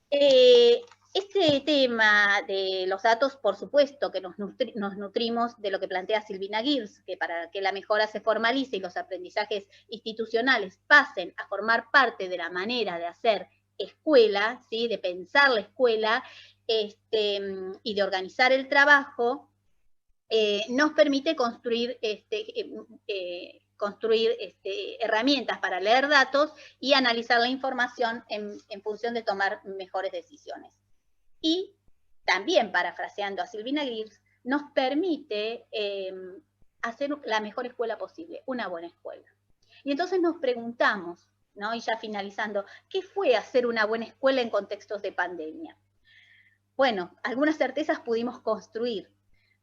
[SPEAKER 7] este tema de los datos, por supuesto que nos nutrimos de lo que plantea Silvina Gibbs, que para que la mejora se formalice y los aprendizajes institucionales pasen a formar parte de la manera de hacer escuela, ¿sí?, de pensar la escuela y de organizar el trabajo, nos permite construir herramientas para leer datos y analizar la información en función de tomar mejores decisiones. Y también, parafraseando a Silvina Gibbs, nos permite hacer la mejor escuela posible, una buena escuela. Y entonces nos preguntamos, ¿no?, y ya finalizando, ¿qué fue hacer una buena escuela en contextos de pandemia? Bueno, algunas certezas pudimos construir.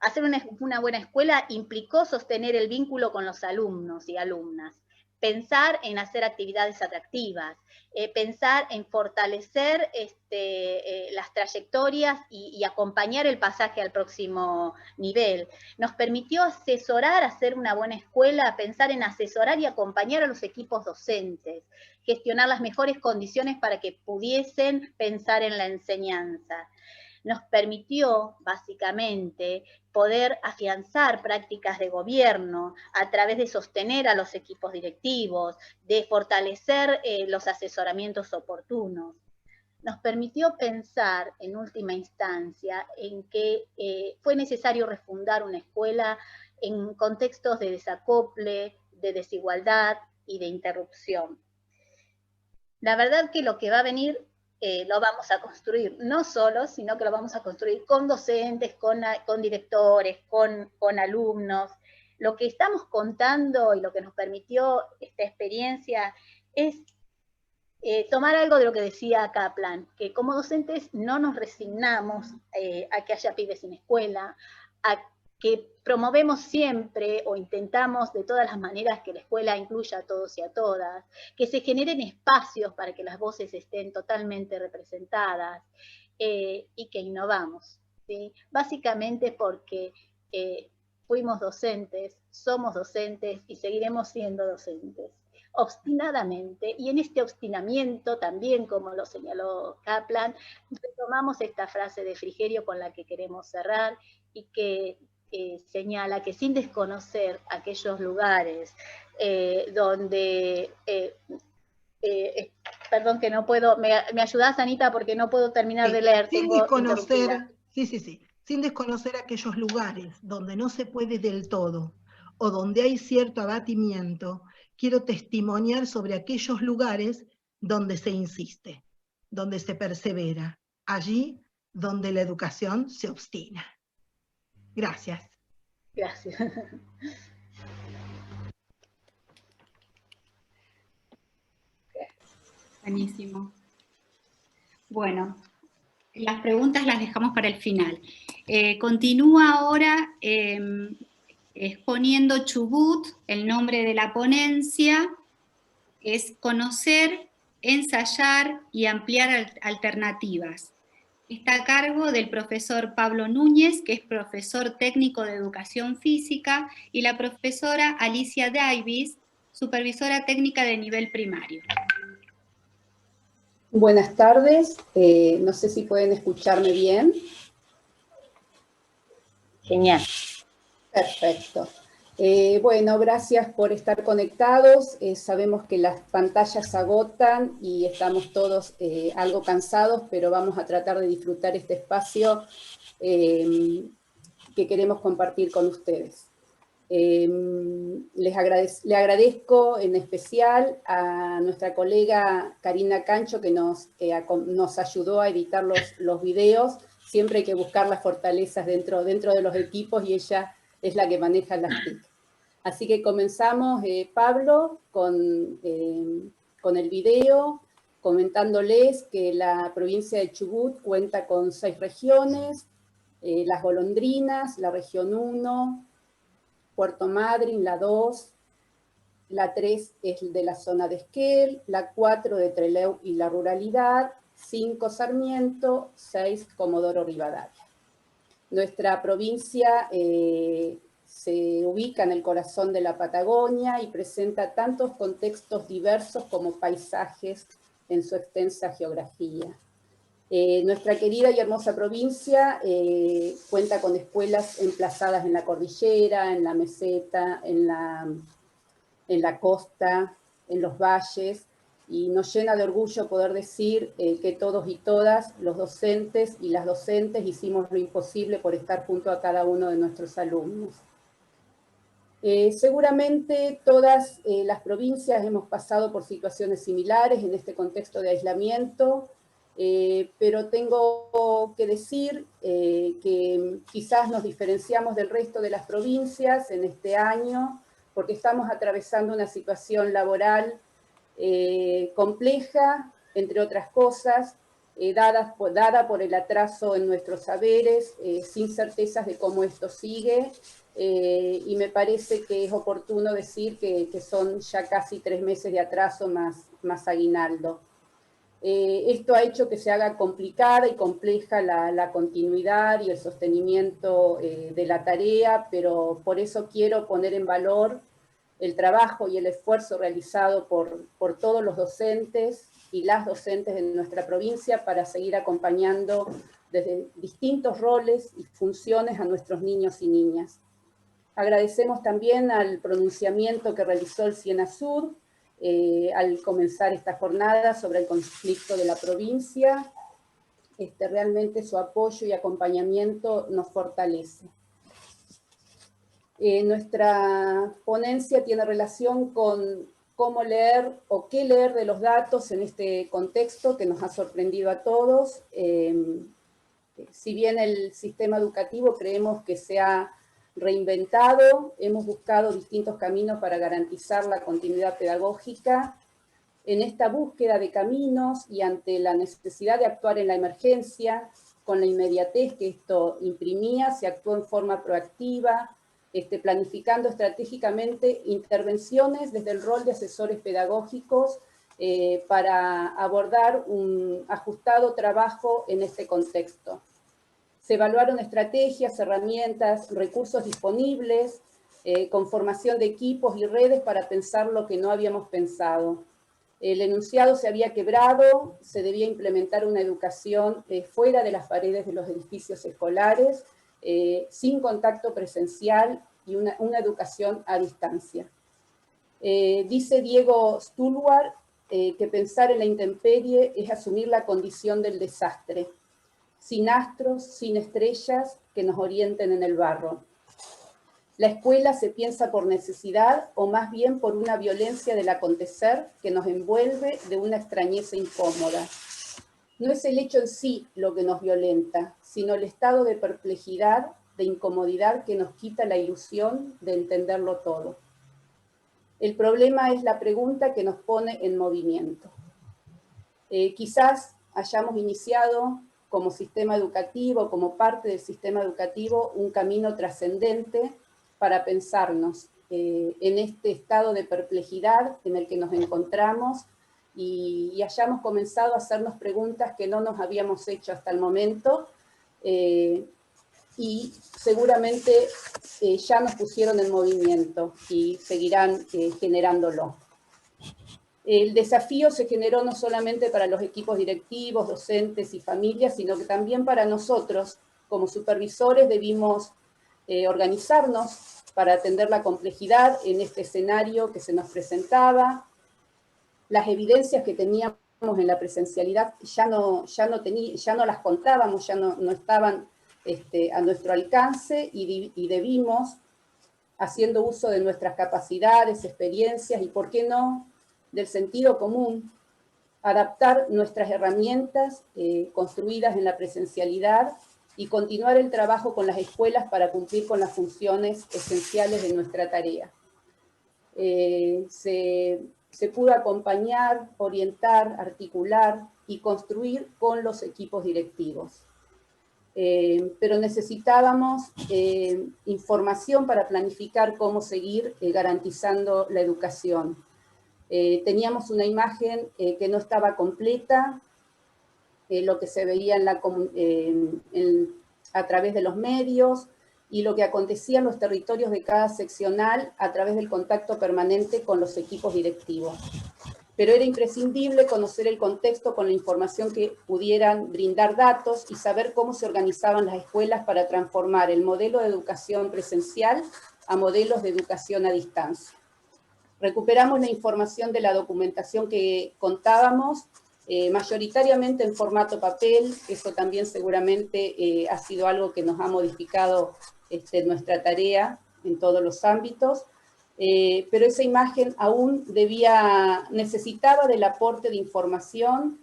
[SPEAKER 7] Hacer una buena escuela implicó sostener el vínculo con los alumnos y alumnas, pensar en hacer actividades atractivas, pensar en fortalecer las trayectorias y acompañar el pasaje al próximo nivel. Nos permitió asesorar, hacer una buena escuela, pensar en asesorar y acompañar a los equipos docentes, gestionar las mejores condiciones para que pudiesen pensar en la enseñanza. Nos permitió, básicamente, poder afianzar prácticas de gobierno a través de sostener a los equipos directivos, de fortalecer los asesoramientos oportunos. Nos permitió pensar, en última instancia, en que fue necesario refundar una escuela en contextos de desacople, de desigualdad y de interrupción. La verdad que lo que va a venir lo vamos a construir no solos, sino que lo vamos a construir con docentes, con directores, con alumnos. Lo que estamos contando y lo que nos permitió esta experiencia es tomar algo de lo que decía Kaplan, que como docentes no nos resignamos a que haya pibes sin escuela, a que promovemos siempre o intentamos de todas las maneras que la escuela incluya a todos y a todas, que se generen espacios para que las voces estén totalmente representadas y que innovamos, ¿sí? Básicamente porque fuimos docentes, somos docentes y seguiremos siendo docentes obstinadamente, y en este obstinamiento también, como lo señaló Kaplan, retomamos esta frase de Frigerio con la que queremos cerrar y que señala que sin desconocer aquellos lugares donde, perdón que no puedo, me ayudás Anita porque no puedo terminar de leer.
[SPEAKER 8] Sin desconocer, sin desconocer aquellos lugares donde no se puede del todo, o donde hay cierto abatimiento, quiero testimoniar sobre aquellos lugares donde se insiste, donde se persevera, allí donde la educación se obstina. Gracias.
[SPEAKER 7] Gracias.
[SPEAKER 2] Buenísimo. Bueno, las preguntas las dejamos para el final. Continúa ahora exponiendo Chubut. El nombre de la ponencia es Conocer, ensayar y ampliar alternativas. Está a cargo del profesor Pablo Núñez, que es profesor técnico de educación física, y la profesora Alicia Davis, supervisora técnica de nivel primario.
[SPEAKER 9] Buenas tardes, no sé si pueden escucharme bien.
[SPEAKER 7] Genial.
[SPEAKER 9] Perfecto. Bueno, gracias por estar conectados. Sabemos que las pantallas agotan y estamos todos algo cansados, pero vamos a tratar de disfrutar este espacio que queremos compartir con ustedes. Le agradezco en especial a nuestra colega Karina Cancho que nos ayudó a editar los videos. Siempre hay que buscar las fortalezas dentro de los equipos y ella es la que maneja las TIC. Así que comenzamos, Pablo, con el video, comentándoles que la provincia de Chubut cuenta con 6 regiones, Las Golondrinas, la región 1, Puerto Madryn, la 2, la 3 es de la zona de Esquel, la 4 de Trelew y la ruralidad, 5 Sarmiento, 6 Comodoro Rivadavia. Nuestra provincia se ubica en el corazón de la Patagonia y presenta tantos contextos diversos como paisajes en su extensa geografía. Nuestra querida y hermosa provincia cuenta con escuelas emplazadas en la cordillera, en la meseta, en la costa, en los valles, y nos llena de orgullo poder decir que todos y todas, los docentes y las docentes, hicimos lo imposible por estar junto a cada uno de nuestros alumnos. Seguramente todas las provincias hemos pasado por situaciones similares en este contexto de aislamiento, pero tengo que decir que quizás nos diferenciamos del resto de las provincias en este año, porque estamos atravesando una situación laboral compleja, entre otras cosas, dada por el atraso en nuestros saberes, sin certezas de cómo esto sigue, y me parece que es oportuno decir que son ya casi 3 meses de atraso más aguinaldo. Esto ha hecho que se haga complicada y compleja la continuidad y el sostenimiento de la tarea, pero por eso quiero poner en valor el trabajo y el esfuerzo realizado por todos los docentes y las docentes de nuestra provincia para seguir acompañando desde distintos roles y funciones a nuestros niños y niñas. Agradecemos también al pronunciamiento que realizó el CIENASUR al comenzar esta jornada sobre el conflicto de la provincia. Realmente su apoyo y acompañamiento nos fortalece. Nuestra ponencia tiene relación con cómo leer o qué leer de los datos en este contexto que nos ha sorprendido a todos. Si bien el sistema educativo creemos que se ha reinventado, hemos buscado distintos caminos para garantizar la continuidad pedagógica. En esta búsqueda de caminos y ante la necesidad de actuar en la emergencia, con la inmediatez que esto imprimía, se actuó en forma proactiva, planificando estratégicamente intervenciones desde el rol de asesores pedagógicos para abordar un ajustado trabajo en este contexto. Se evaluaron estrategias, herramientas, recursos disponibles, con formación de equipos y redes para pensar lo que no habíamos pensado. El enunciado se había quebrado, se debía implementar una educación fuera de las paredes de los edificios escolares, sin contacto presencial y una educación a distancia. Dice Diego Stulwar que pensar en la intemperie es asumir la condición del desastre, sin astros, sin estrellas que nos orienten en el barro. La escuela se piensa por necesidad o más bien por una violencia del acontecer que nos envuelve de una extrañeza incómoda. No es el hecho en sí lo que nos violenta, sino el estado de perplejidad, de incomodidad que nos quita la ilusión de entenderlo todo. El problema es la pregunta que nos pone en movimiento. Quizás hayamos iniciado como sistema educativo, como parte del sistema educativo, un camino trascendente para pensarnos en este estado de perplejidad en el que nos encontramos y hayamos comenzado a hacernos preguntas que no nos habíamos hecho hasta el momento y seguramente ya nos pusieron en movimiento y seguirán generándolo. El desafío se generó no solamente para los equipos directivos, docentes y familias, sino que también para nosotros, como supervisores, debimos organizarnos para atender la complejidad en este escenario que se nos presentaba. Las evidencias que teníamos en la presencialidad ya no las contábamos, ya no estaban a nuestro alcance y debimos, haciendo uso de nuestras capacidades, experiencias y, ¿por qué no?, del sentido común, adaptar nuestras herramientas construidas en la presencialidad y continuar el trabajo con las escuelas para cumplir con las funciones esenciales de nuestra tarea. Se pudo acompañar, orientar, articular y construir con los equipos directivos. Pero necesitábamos información para planificar cómo seguir garantizando la educación. Teníamos una imagen que no estaba completa, lo que se veía a través de los medios y lo que acontecía en los territorios de cada seccional a través del contacto permanente con los equipos directivos. Pero era imprescindible conocer el contexto con la información que pudieran brindar datos y saber cómo se organizaban las escuelas para transformar el modelo de educación presencial a modelos de educación a distancia. Recuperamos la información de la documentación que contábamos, mayoritariamente en formato papel. Eso también seguramente ha sido algo que nos ha modificado nuestra tarea en todos los ámbitos, pero esa imagen aún necesitaba del aporte de información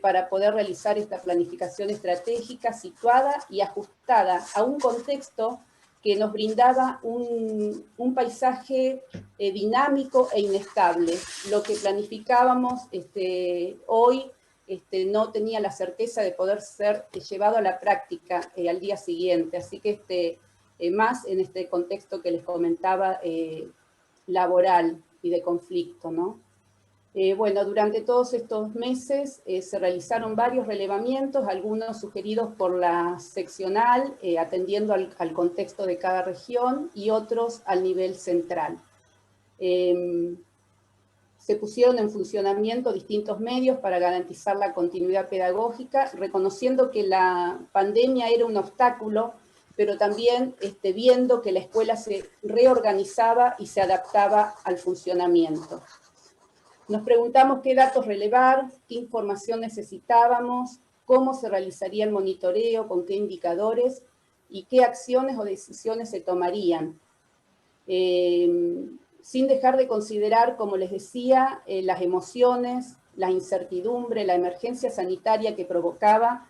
[SPEAKER 9] para poder realizar esta planificación estratégica situada y ajustada a un contexto que nos brindaba un paisaje dinámico e inestable. Lo que planificábamos hoy no tenía la certeza de poder ser llevado a la práctica al día siguiente, así que más en este contexto que les comentaba laboral y de conflicto, ¿no? Bueno, durante todos estos meses se realizaron varios relevamientos, algunos sugeridos por la seccional, atendiendo al contexto de cada región, y otros al nivel central. Se pusieron en funcionamiento distintos medios para garantizar la continuidad pedagógica, reconociendo que la pandemia era un obstáculo, pero también viendo que la escuela se reorganizaba y se adaptaba al funcionamiento. Nos preguntamos qué datos relevar, qué información necesitábamos, cómo se realizaría el monitoreo, con qué indicadores y qué acciones o decisiones se tomarían. sin dejar de considerar, como les decía, las emociones, la incertidumbre, la emergencia sanitaria que provocaba,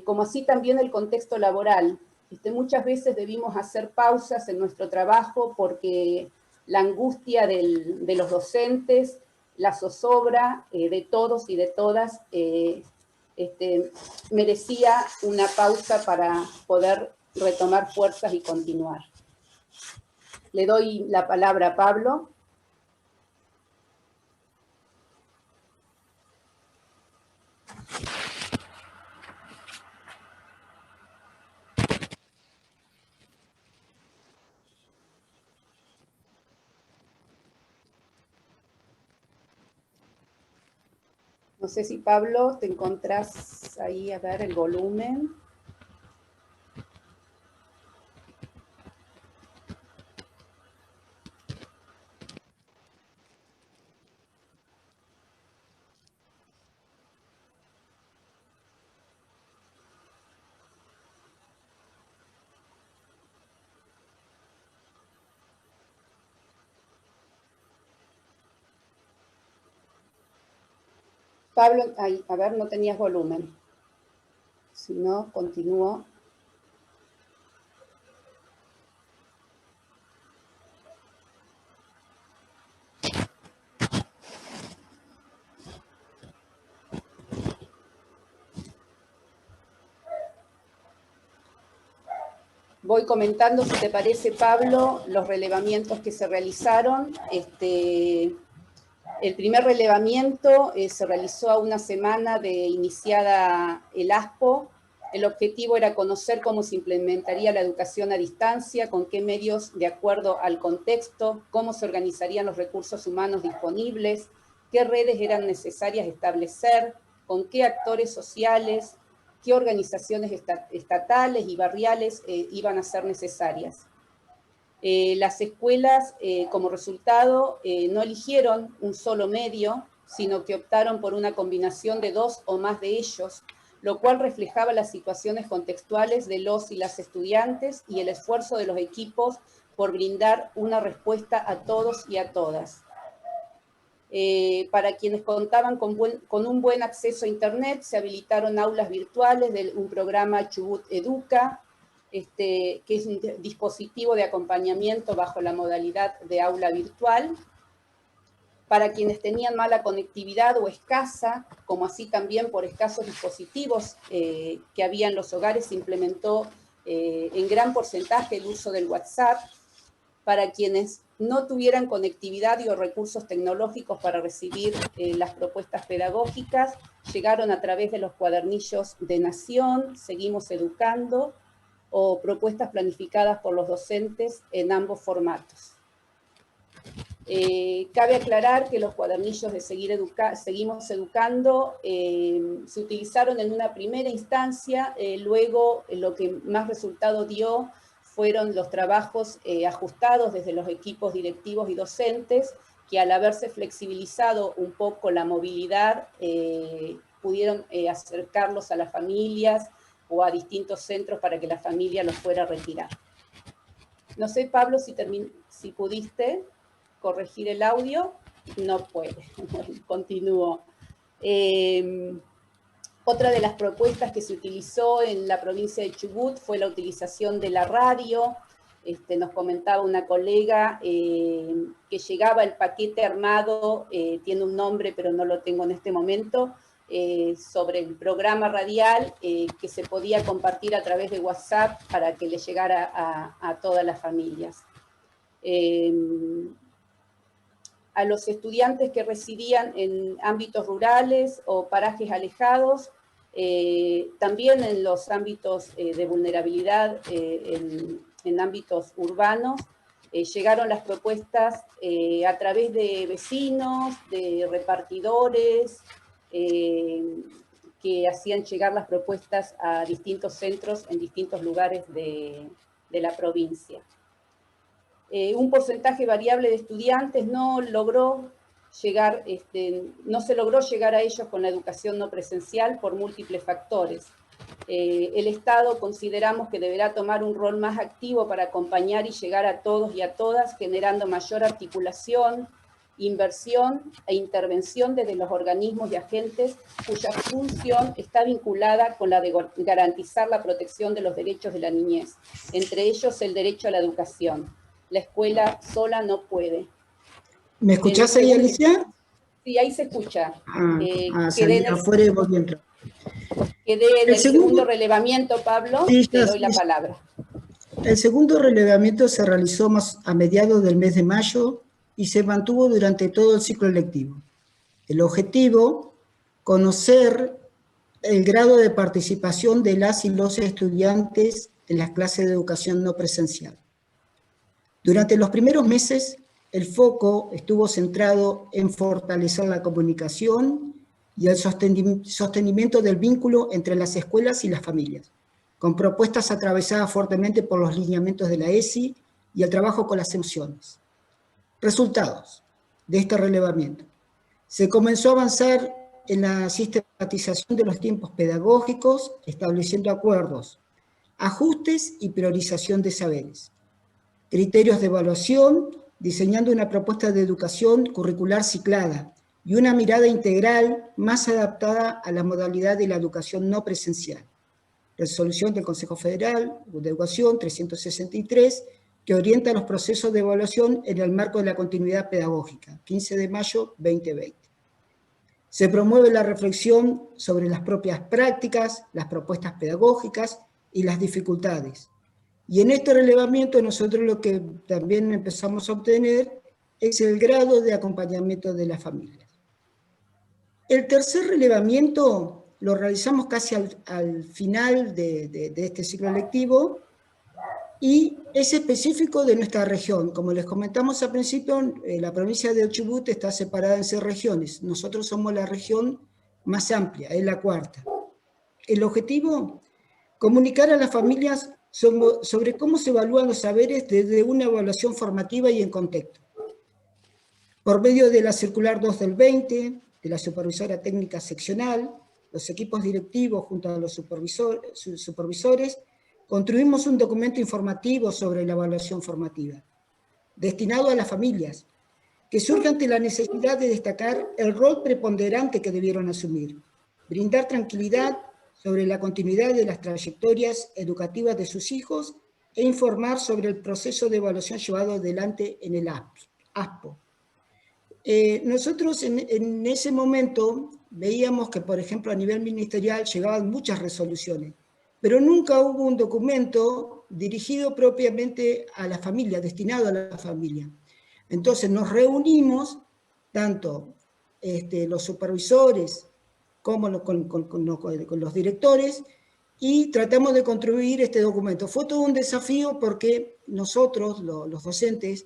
[SPEAKER 9] como así también el contexto laboral. Muchas veces debimos hacer pausas en nuestro trabajo porque la angustia de los docentes, la zozobra de todos y de todas, merecía una pausa para poder retomar fuerzas y continuar. Le doy la palabra a Pablo. No sé si, Pablo, te encontrás ahí, a ver, el volumen. Pablo, ahí, a ver, no tenías volumen. Si no, continúo. Voy comentando, si te parece, Pablo, los relevamientos que se realizaron. El primer relevamiento se realizó a una semana de iniciada el ASPO. El objetivo era conocer cómo se implementaría la educación a distancia, con qué medios de acuerdo al contexto, cómo se organizarían los recursos humanos disponibles, qué redes eran necesarias establecer, con qué actores sociales, qué organizaciones estatales y barriales iban a ser necesarias. Las escuelas, como resultado, no eligieron un solo medio, sino que optaron por una combinación de 2 o más de ellos, lo cual reflejaba las situaciones contextuales de los y las estudiantes y el esfuerzo de los equipos por brindar una respuesta a todos y a todas. Para quienes contaban con un buen acceso a Internet, se habilitaron aulas virtuales de un programa Chubut Educa, que es un dispositivo de acompañamiento bajo la modalidad de aula virtual. Para quienes tenían mala conectividad o escasa, como así también por escasos dispositivos que había en los hogares, se implementó en gran porcentaje el uso del WhatsApp. Para quienes no tuvieran conectividad y o recursos tecnológicos para recibir las propuestas pedagógicas, llegaron a través de los cuadernillos de Nación, Seguimos Educando, o propuestas planificadas por los docentes en ambos formatos. Cabe aclarar que los cuadernillos de Seguimos Educando se utilizaron en una primera instancia, luego lo que más resultado dio fueron los trabajos ajustados desde los equipos directivos y docentes, que al haberse flexibilizado un poco la movilidad, pudieron acercarlos a las familias o a distintos centros para que la familia los fuera a retirar. No sé, Pablo, si pudiste corregir el audio. No puede. Continúo. Otra de las propuestas que se utilizó en la provincia de Chubut fue la utilización de la radio. Nos comentaba una colega que llegaba el paquete armado, tiene un nombre pero no lo tengo en este momento, sobre el programa radial que se podía compartir a través de WhatsApp para que le llegara a todas las familias. A los estudiantes que residían en ámbitos rurales o parajes alejados, también en los ámbitos de vulnerabilidad, en ámbitos urbanos, llegaron las propuestas a través de vecinos, de repartidores, que hacían llegar las propuestas a distintos centros en distintos lugares de la provincia. Un porcentaje variable de estudiantes no se logró llegar a ellos con la educación no presencial por múltiples factores. El Estado consideramos que deberá tomar un rol más activo para acompañar y llegar a todos y a todas, generando mayor articulación, inversión e intervención desde los organismos y agentes cuya función está vinculada con la de garantizar la protección de los derechos de la niñez, entre ellos el derecho a la educación. La escuela sola no puede.
[SPEAKER 10] ¿Me escuchás ahí, Alicia?
[SPEAKER 9] Sí, ahí se escucha.
[SPEAKER 10] Salí afuera y volví a entrar.
[SPEAKER 9] Quedé en el segundo relevamiento, Pablo,
[SPEAKER 10] sí,
[SPEAKER 9] te doy la palabra.
[SPEAKER 10] El segundo relevamiento se realizó a mediados del mes de mayo y se mantuvo durante todo el ciclo lectivo. El objetivo, conocer el grado de participación de las y los estudiantes en las clases de educación no presencial. Durante los primeros meses, el foco estuvo centrado en fortalecer la comunicación y el sostenimiento del vínculo entre las escuelas y las familias, con propuestas atravesadas fuertemente por los lineamientos de la ESI y el trabajo con las emociones. Resultados de este relevamiento. Se comenzó a avanzar en la sistematización de los tiempos pedagógicos, estableciendo acuerdos, ajustes y priorización de saberes. Criterios de evaluación, diseñando una propuesta de educación curricular ciclada y una mirada integral más adaptada a la modalidad de la educación no presencial. Resolución del Consejo Federal de Educación 363, que orienta los procesos de evaluación en el marco de la continuidad pedagógica, 15 de mayo 2020. Se promueve la reflexión sobre las propias prácticas, las propuestas pedagógicas y las dificultades. Y en este relevamiento nosotros lo que también empezamos a obtener es el grado de acompañamiento de las familias. El tercer relevamiento lo realizamos casi al final de este ciclo lectivo y es específico de nuestra región. Como les comentamos al principio, la provincia de Chubut está separada en 6 regiones. Nosotros somos la región más amplia, es la cuarta. El objetivo, comunicar a las familias sobre cómo se evalúan los saberes desde una evaluación formativa y en contexto. Por medio de la circular 2 del 20, de la supervisora técnica seccional, los equipos directivos junto a los supervisores, construimos un documento informativo sobre la evaluación formativa, destinado a las familias, que surge ante la necesidad de destacar el rol preponderante que debieron asumir, brindar tranquilidad sobre la continuidad de las trayectorias educativas de sus hijos e informar sobre el proceso de evaluación llevado adelante en el ASPO. Nosotros en ese momento veíamos que, por ejemplo, a nivel ministerial llegaban muchas resoluciones, pero nunca hubo un documento dirigido propiamente a la familia, destinado a la familia. Entonces nos reunimos, tanto los supervisores como con los directores, y tratamos de construir este documento. Fue todo un desafío porque nosotros, los docentes,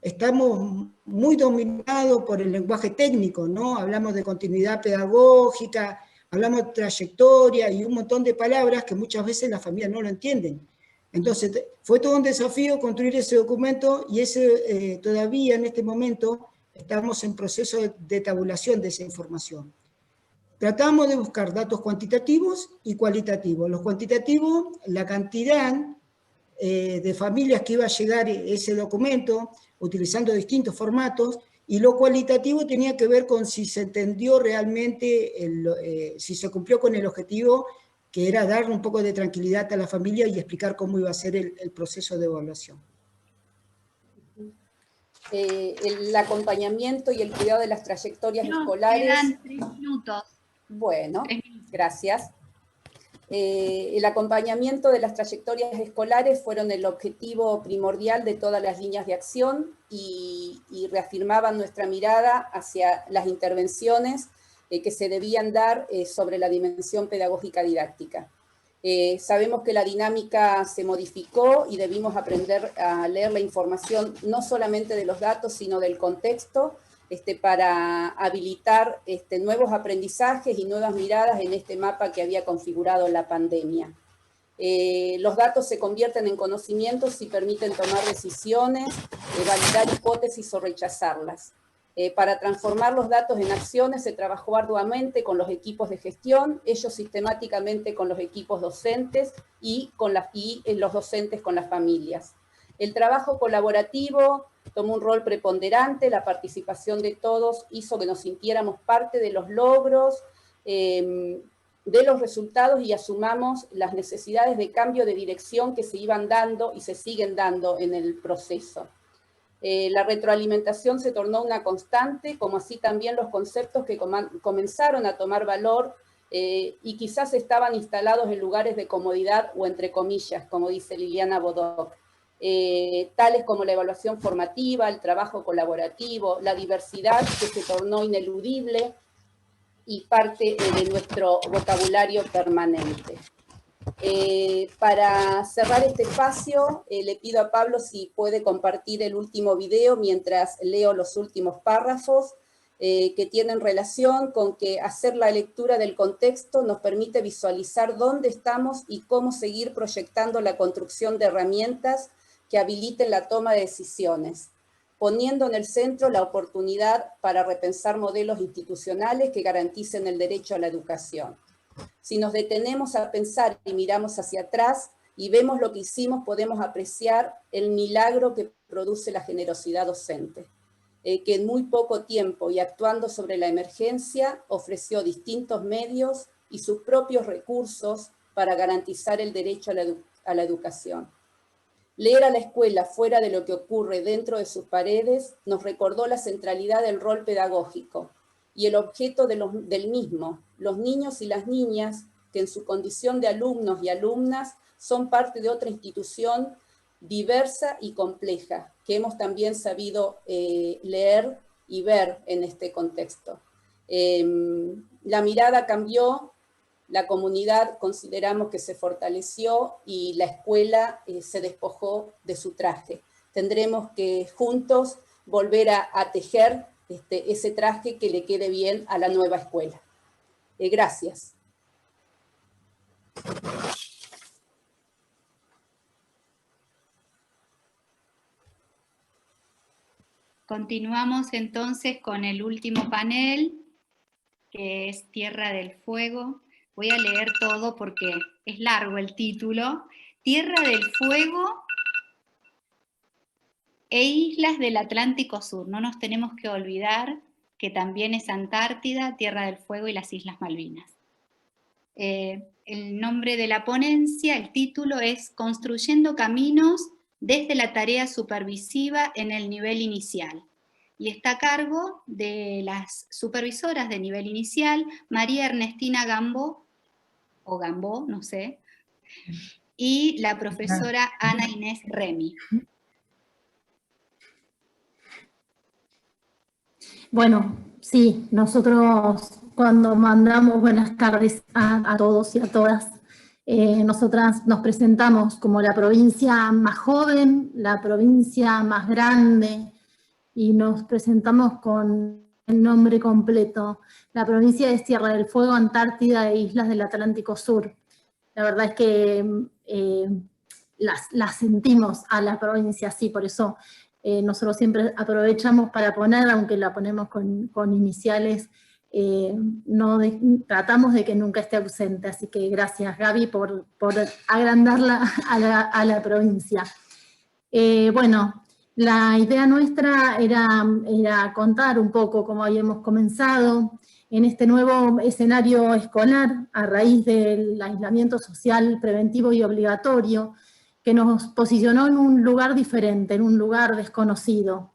[SPEAKER 10] estamos muy dominados por el lenguaje técnico, ¿no? Hablamos de continuidad pedagógica, hablamos de trayectoria y un montón de palabras que muchas veces las familias no lo entienden. Entonces, fue todo un desafío construir ese documento y todavía en este momento estamos en proceso de tabulación de esa información. Tratamos de buscar datos cuantitativos y cualitativos. Los cuantitativos, la cantidad de familias que iba a llegar ese documento, utilizando distintos formatos, y lo cualitativo tenía que ver con si se entendió realmente, si se cumplió con el objetivo, que era darle un poco de tranquilidad a la familia y explicar cómo iba a ser el proceso de evaluación.
[SPEAKER 9] El acompañamiento y el cuidado de las trayectorias escolares.
[SPEAKER 2] Quedan 3 minutos.
[SPEAKER 9] Bueno, gracias. El acompañamiento de las trayectorias escolares fueron el objetivo primordial de todas las líneas de acción y reafirmaban nuestra mirada hacia las intervenciones que se debían dar sobre la dimensión pedagógica didáctica. Sabemos que la dinámica se modificó y debimos aprender a leer la información no solamente de los datos, sino del contexto, para habilitar nuevos aprendizajes y nuevas miradas en este mapa que había configurado la pandemia. Los datos se convierten en conocimientos y permiten tomar decisiones, validar hipótesis o rechazarlas. Para transformar los datos en acciones se trabajó arduamente con los equipos de gestión, ellos sistemáticamente con los equipos docentes y los docentes con las familias. El trabajo colaborativo tomó un rol preponderante, la participación de todos hizo que nos sintiéramos parte de los logros, de los resultados y asumamos las necesidades de cambio de dirección que se iban dando y se siguen dando en el proceso. La retroalimentación se tornó una constante, como así también los conceptos que comenzaron a tomar valor y quizás estaban instalados en lugares de comodidad o entre comillas, como dice Liliana Bodoc, tales como la evaluación formativa, el trabajo colaborativo, la diversidad que se tornó ineludible y parte de nuestro vocabulario permanente. Para cerrar este espacio, le pido a Pablo si puede compartir el último video mientras leo los últimos párrafos que tienen relación con que hacer la lectura del contexto nos permite visualizar dónde estamos y cómo seguir proyectando la construcción de herramientas que habiliten la toma de decisiones, poniendo en el centro la oportunidad para repensar modelos institucionales que garanticen el derecho a la educación. Si nos detenemos a pensar y miramos hacia atrás y vemos lo que hicimos, podemos apreciar el milagro que produce la generosidad docente, que en muy poco tiempo y actuando sobre la emergencia ofreció distintos medios y sus propios recursos para garantizar el derecho a la educación. Leer a la escuela fuera de lo que ocurre dentro de sus paredes nos recordó la centralidad del rol pedagógico y el objeto del mismo, los niños y las niñas que en su condición de alumnos y alumnas son parte de otra institución diversa y compleja, que hemos también sabido leer y ver en este contexto. La mirada cambió, la comunidad consideramos que se fortaleció y la escuela se despojó de su traje. Tendremos que juntos volver a tejer ese traje que le quede bien a la nueva escuela. Gracias.
[SPEAKER 2] Continuamos entonces con el último panel, que es Tierra del Fuego. Voy a leer todo porque es largo el título. Tierra del Fuego e islas del Atlántico Sur. No nos tenemos que olvidar que también es Antártida, Tierra del Fuego y las Islas Malvinas. El nombre de la ponencia, el título es Construyendo Caminos desde la tarea supervisiva en el nivel inicial. Y está a cargo de las supervisoras de nivel inicial, María Ernestina Gambó, o Gambó, no sé, y la profesora Ana Inés Remy.
[SPEAKER 11] Bueno, sí, nosotros cuando mandamos buenas tardes a todos y a todas, nosotras nos presentamos como la provincia más joven, la provincia más grande, y nos presentamos con el nombre completo. La provincia es Tierra del Fuego, Antártida e Islas del Atlántico Sur. La verdad es que las sentimos a la provincia así, por eso nosotros siempre aprovechamos para poner, aunque la ponemos con iniciales, tratamos de que nunca esté ausente. Así que gracias, Gaby, por agrandarla a la provincia. Bueno, la idea nuestra era contar un poco cómo habíamos comenzado en este nuevo escenario escolar a raíz del aislamiento social preventivo y obligatorio, que nos posicionó en un lugar diferente, en un lugar desconocido.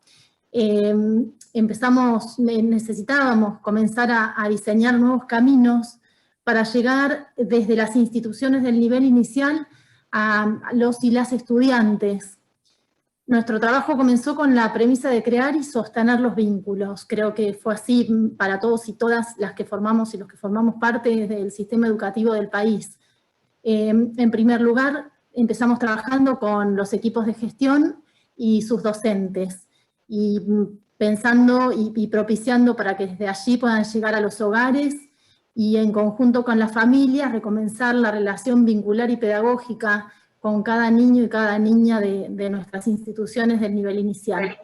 [SPEAKER 11] Necesitábamos comenzar a diseñar nuevos caminos para llegar desde las instituciones del nivel inicial a los y las estudiantes. Nuestro trabajo comenzó con la premisa de crear y sostener los vínculos. Creo que fue así para todos y todas las que formamos y los que formamos parte del sistema educativo del país. En primer lugar, empezamos trabajando con los equipos de gestión y sus docentes, y pensando y propiciando para que desde allí puedan llegar a los hogares y en conjunto con las familias recomenzar la relación vincular y pedagógica con cada niño y cada niña de nuestras instituciones del nivel inicial.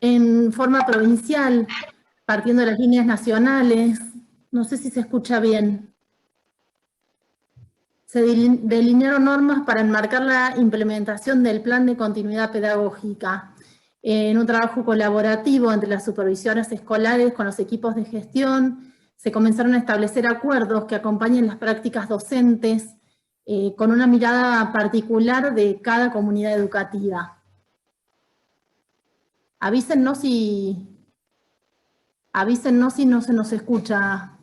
[SPEAKER 11] en forma provincial, partiendo de las líneas nacionales. No sé si se escucha bien. Se delinearon normas para enmarcar la implementación del plan de continuidad pedagógica en un trabajo colaborativo entre las supervisoras escolares con los equipos de gestión. Se comenzaron a establecer acuerdos que acompañen las prácticas docentes con una mirada particular de cada comunidad educativa. Avísennos si no se nos escucha,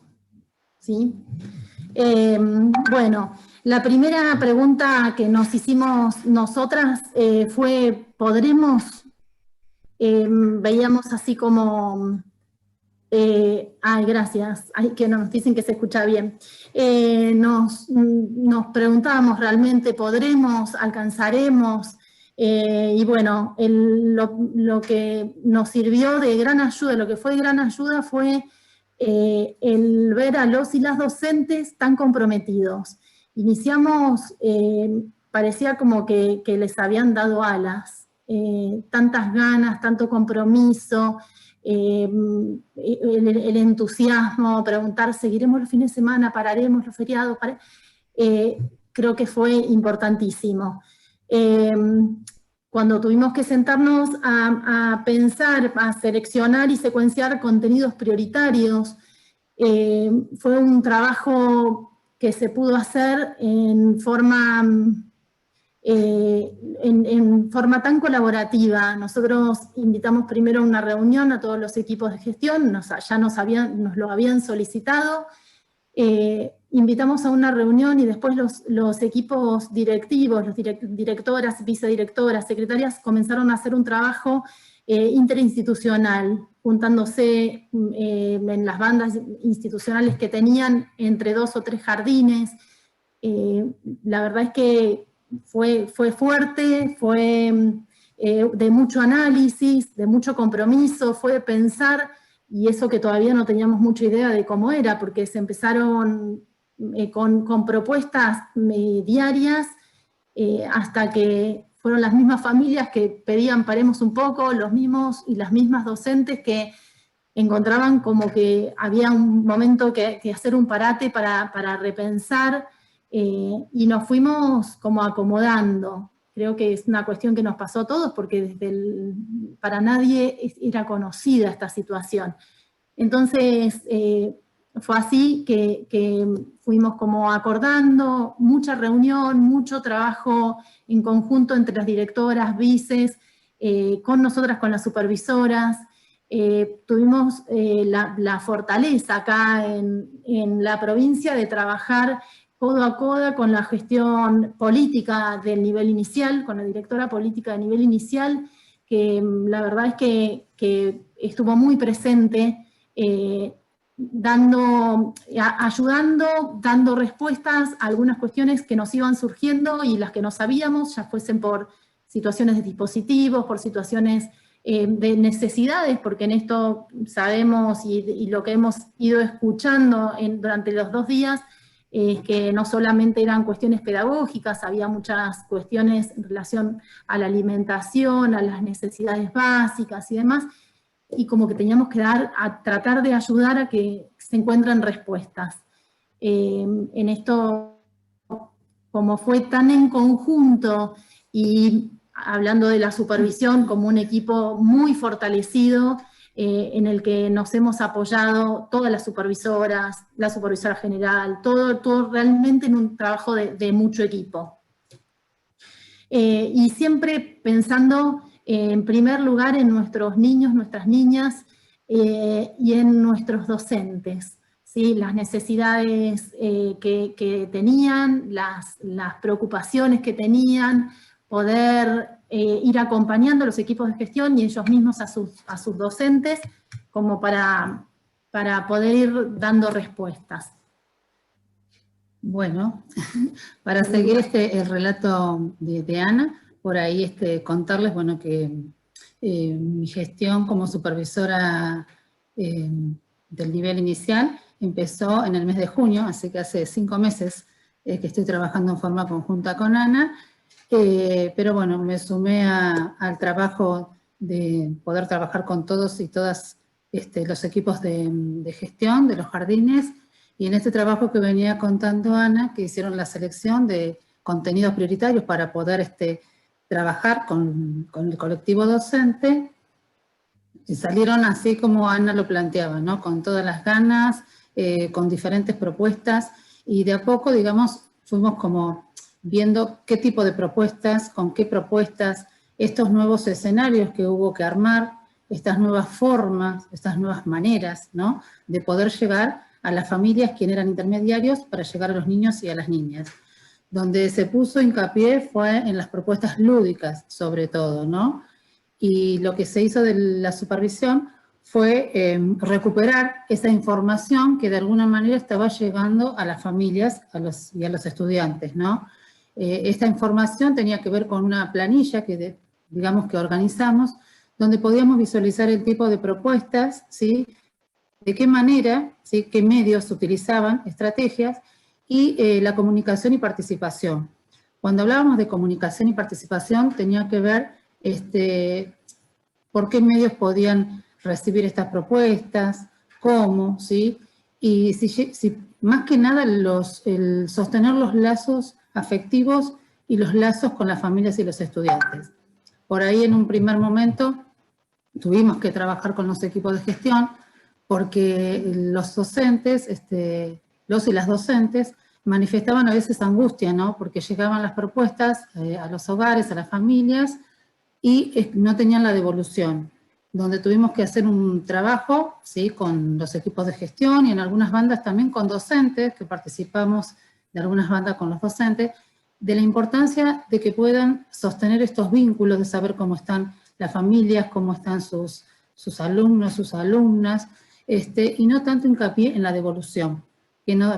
[SPEAKER 11] ¿sí? Bueno, la primera pregunta que nos hicimos nosotras fue, ¿podremos? Veíamos así como, ay, gracias, ay, que nos dicen que se escucha bien. Nos preguntábamos realmente, ¿podremos? ¿Alcanzaremos? Y bueno, lo que nos sirvió de gran ayuda, lo que fue de gran ayuda fue el ver a los y las docentes tan comprometidos. Iniciamos, parecía como que les habían dado alas, tantas ganas, tanto compromiso, el entusiasmo, preguntar, ¿seguiremos los fines de semana? ¿Pararemos los feriados? Creo que fue importantísimo. Cuando tuvimos que sentarnos a pensar, a seleccionar y secuenciar contenidos prioritarios, fue un trabajo que se pudo hacer en forma tan colaborativa. Nosotros invitamos primero a una reunión a todos los equipos de gestión, ya nos lo habían solicitado, invitamos a una reunión y después los equipos directivos, los directoras, vicedirectoras, secretarias, comenzaron a hacer un trabajo interinstitucional, juntándose en las bandas institucionales que tenían entre 2 o 3 jardines. La verdad es que fue fuerte, fue de mucho análisis, de mucho compromiso, fue pensar, y eso que todavía no teníamos mucha idea de cómo era, porque se empezaron con propuestas diarias, hasta que fueron las mismas familias que pedían paremos un poco, los mismos y las mismas docentes que encontraban como que había un momento que hacer un parate para repensar, y nos fuimos como acomodando. Creo que es una cuestión que nos pasó a todos, porque para nadie era conocida esta situación. Entonces, fue así que fuimos como acordando, mucha reunión, mucho trabajo en conjunto entre las directoras, vices, con nosotras, con las supervisoras. Tuvimos la fortaleza acá en la provincia de trabajar codo a codo con la gestión política del nivel inicial, con la directora política de nivel inicial, que la verdad es que estuvo muy presente, ayudando, dando respuestas a algunas cuestiones que nos iban surgiendo y las que no sabíamos, ya fuesen por situaciones de dispositivos, por situaciones de necesidades, porque en esto sabemos y lo que hemos ido escuchando durante los 2 días, es que no solamente eran cuestiones pedagógicas, había muchas cuestiones en relación a la alimentación, a las necesidades básicas y demás, y como que teníamos que tratar de ayudar a que se encuentren respuestas. En esto, como fue tan en conjunto, y hablando de la supervisión como un equipo muy fortalecido, en el que nos hemos apoyado todas las supervisoras, la supervisora general, todo realmente en un trabajo de mucho equipo. Y siempre pensando en primer lugar en nuestros niños, nuestras niñas, y en nuestros docentes, ¿sí? Las necesidades que tenían, las preocupaciones que tenían, poder ir acompañando a los equipos de gestión y ellos mismos a sus docentes, como para poder ir dando respuestas.
[SPEAKER 12] Bueno, para seguir el relato de Ana, por ahí contarles, bueno, que mi gestión como supervisora del nivel inicial empezó en el mes de junio, así que hace 5 meses que estoy trabajando en forma conjunta con Ana, pero bueno, me sumé al trabajo de poder trabajar con todos y todas los equipos de gestión de los jardines, y en este trabajo que venía contando Ana, que hicieron la selección de contenidos prioritarios para poder trabajar con el colectivo docente, y salieron así como Ana lo planteaba, ¿no? Con todas las ganas, con diferentes propuestas, y de a poco, digamos, fuimos como viendo qué tipo de propuestas, con qué propuestas, estos nuevos escenarios que hubo que armar, estas nuevas formas, estas nuevas maneras, ¿no? De poder llegar a las familias, quienes eran intermediarios, para llegar a los niños y a las niñas. Donde se puso hincapié fue en las propuestas lúdicas, sobre todo, ¿no? Y lo que se hizo de la supervisión fue recuperar esa información que de alguna manera estaba llegando a las familias y a los estudiantes, ¿no? Esta información tenía que ver con una planilla que, digamos, que organizamos, donde podíamos visualizar el tipo de propuestas, ¿sí? De qué manera, ¿sí? Qué medios se utilizaban, estrategias, y la comunicación y participación. Cuando hablábamos de comunicación y participación, tenía que ver por qué medios podían recibir estas propuestas, cómo, ¿sí? Y si más que nada el sostener los lazos afectivos y los lazos con las familias y los estudiantes. Por ahí en un primer momento tuvimos que trabajar con los equipos de gestión porque los docentes, los y las docentes, manifestaban a veces angustia, ¿no? Porque llegaban las propuestas a los hogares, a las familias, y no tenían la devolución, donde tuvimos que hacer un trabajo, ¿sí? Con los equipos de gestión y en algunas bandas también con docentes, que participamos de algunas bandas con los docentes, de la importancia de que puedan sostener estos vínculos, de saber cómo están las familias, cómo están sus alumnos, sus alumnas, y no tanto hincapié en la devolución,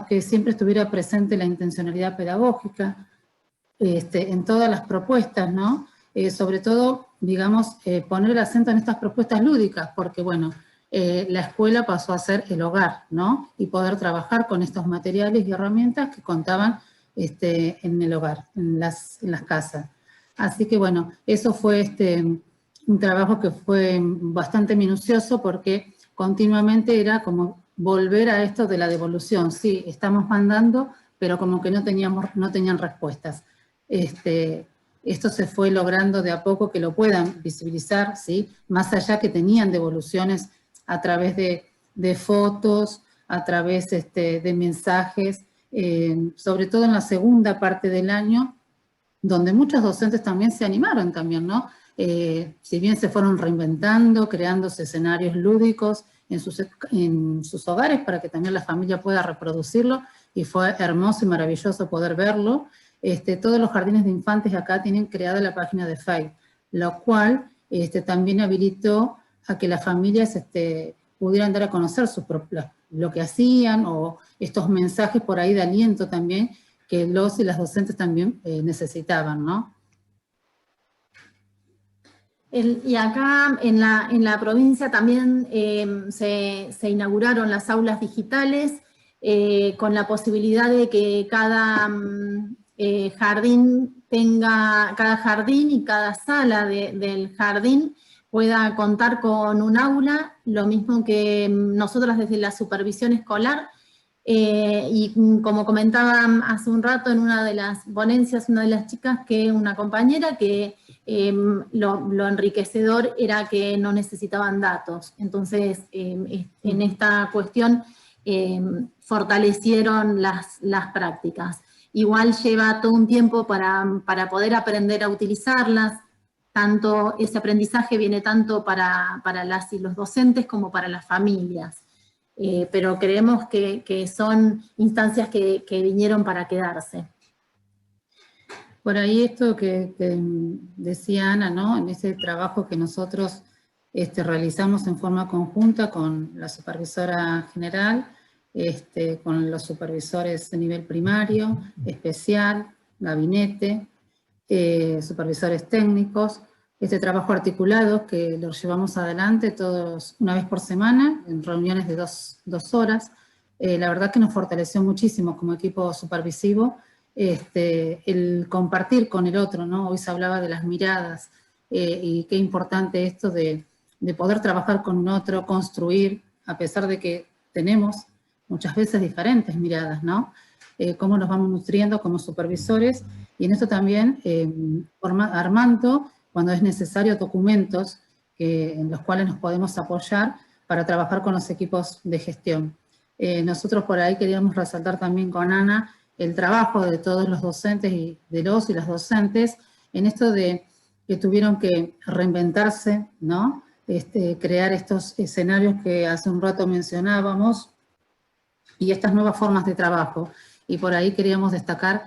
[SPEAKER 12] que siempre estuviera presente la intencionalidad pedagógica en todas las propuestas, ¿no? Sobre todo, digamos, poner el acento en estas propuestas lúdicas, porque, bueno, la escuela pasó a ser el hogar, ¿no? Y poder trabajar con estos materiales y herramientas que contaban en el hogar, en las casas. Así que, bueno, eso fue un trabajo que fue bastante minucioso porque continuamente era como volver a esto de la devolución. Sí, estamos mandando, pero como que no tenían respuestas. Esto se fue logrando de a poco que lo puedan visibilizar, ¿sí? Más allá que tenían devoluciones a través de fotos, a través de mensajes, sobre todo en la segunda parte del año, donde muchos docentes también se animaron también, ¿no? Si bien se fueron reinventando, creándose escenarios lúdicos en sus hogares para que también la familia pueda reproducirlo, y fue hermoso y maravilloso poder verlo. Todos los jardines de infantes acá tienen creada la página de Facebook, lo cual también habilitó a que las familias pudieran dar a conocer lo que hacían, o estos mensajes por ahí de aliento también, que los y las docentes también necesitaban, ¿no?
[SPEAKER 11] Y acá en la provincia también se inauguraron las aulas digitales, con la posibilidad de que cada jardín y cada sala del jardín pueda contar con un aula, lo mismo que nosotros desde la supervisión escolar, y como comentaba hace un rato en una de las ponencias, una de las chicas, una compañera, que lo enriquecedor era que no necesitaban datos. Entonces, en esta cuestión fortalecieron las prácticas. Igual lleva todo un tiempo para poder aprender a utilizarlas. Tanto ese aprendizaje viene tanto para las y los docentes como para las familias. Pero creemos que son instancias que vinieron para quedarse.
[SPEAKER 12] Por ahí esto que decía Ana, ¿no? En ese trabajo que nosotros realizamos en forma conjunta con la supervisora general, con los supervisores de nivel primario, especial, gabinete, supervisores técnicos, este trabajo articulado que lo llevamos adelante todos una vez por semana, en reuniones de dos horas. La verdad que nos fortaleció muchísimo como equipo supervisivo, el compartir con el otro, ¿no? Hoy se hablaba de las miradas, y qué importante esto de poder trabajar con un otro, construir, a pesar de que tenemos muchas veces diferentes miradas, ¿no? Cómo nos vamos nutriendo como supervisores, y en esto también armando, cuando es necesario, documentos en los cuales nos podemos apoyar para trabajar con los equipos de gestión. Nosotros por ahí queríamos resaltar también con Ana el trabajo de todos los docentes y de los y las docentes en esto de que tuvieron que reinventarse, ¿no? Crear estos escenarios que hace un rato mencionábamos y estas nuevas formas de trabajo. Y por ahí queríamos destacar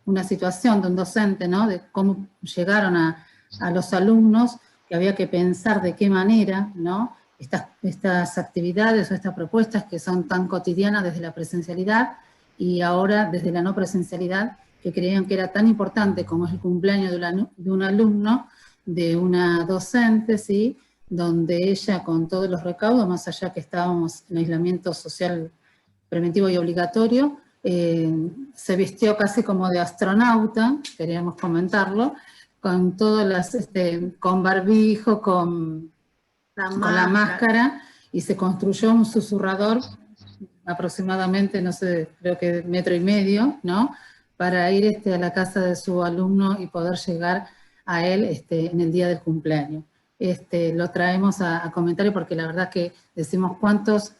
[SPEAKER 12] una situación de un docente, ¿no? De cómo llegaron a los alumnos, que había que pensar de qué manera, ¿no? Estas actividades o estas propuestas que son tan cotidianas desde la presencialidad y ahora desde la no presencialidad, que creían que era tan importante como es el cumpleaños de un alumno, de una docente, ¿sí? Donde ella, con todos los recaudos, más allá que estábamos en aislamiento social preventivo y obligatorio, se vistió casi como de astronauta, queríamos comentarlo, con todas las, con barbijo, con la máscara, y se construyó un susurrador aproximadamente, no sé, creo que 1,5 metros, ¿no? Para ir a la casa de su alumno y poder llegar a él en el día del cumpleaños. Lo traemos a comentario porque la verdad que decimos cuántos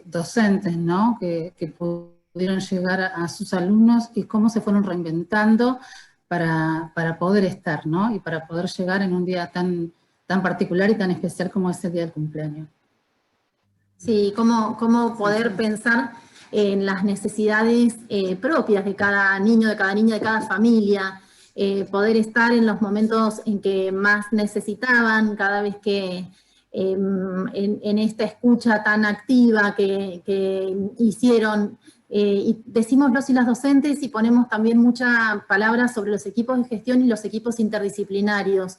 [SPEAKER 12] docentes, ¿no? Que pudieron llegar a sus alumnos y cómo se fueron reinventando para poder estar, ¿no? Y para poder llegar en un día tan particular y tan especial como es el día del cumpleaños.
[SPEAKER 11] Sí, cómo poder pensar en las necesidades propias de cada niño, de cada niña, de cada familia, poder estar en los momentos en que más necesitaban, cada vez que en esta escucha tan activa que hicieron, y decimos los y las docentes y ponemos también muchas palabras sobre los equipos de gestión y los equipos interdisciplinarios,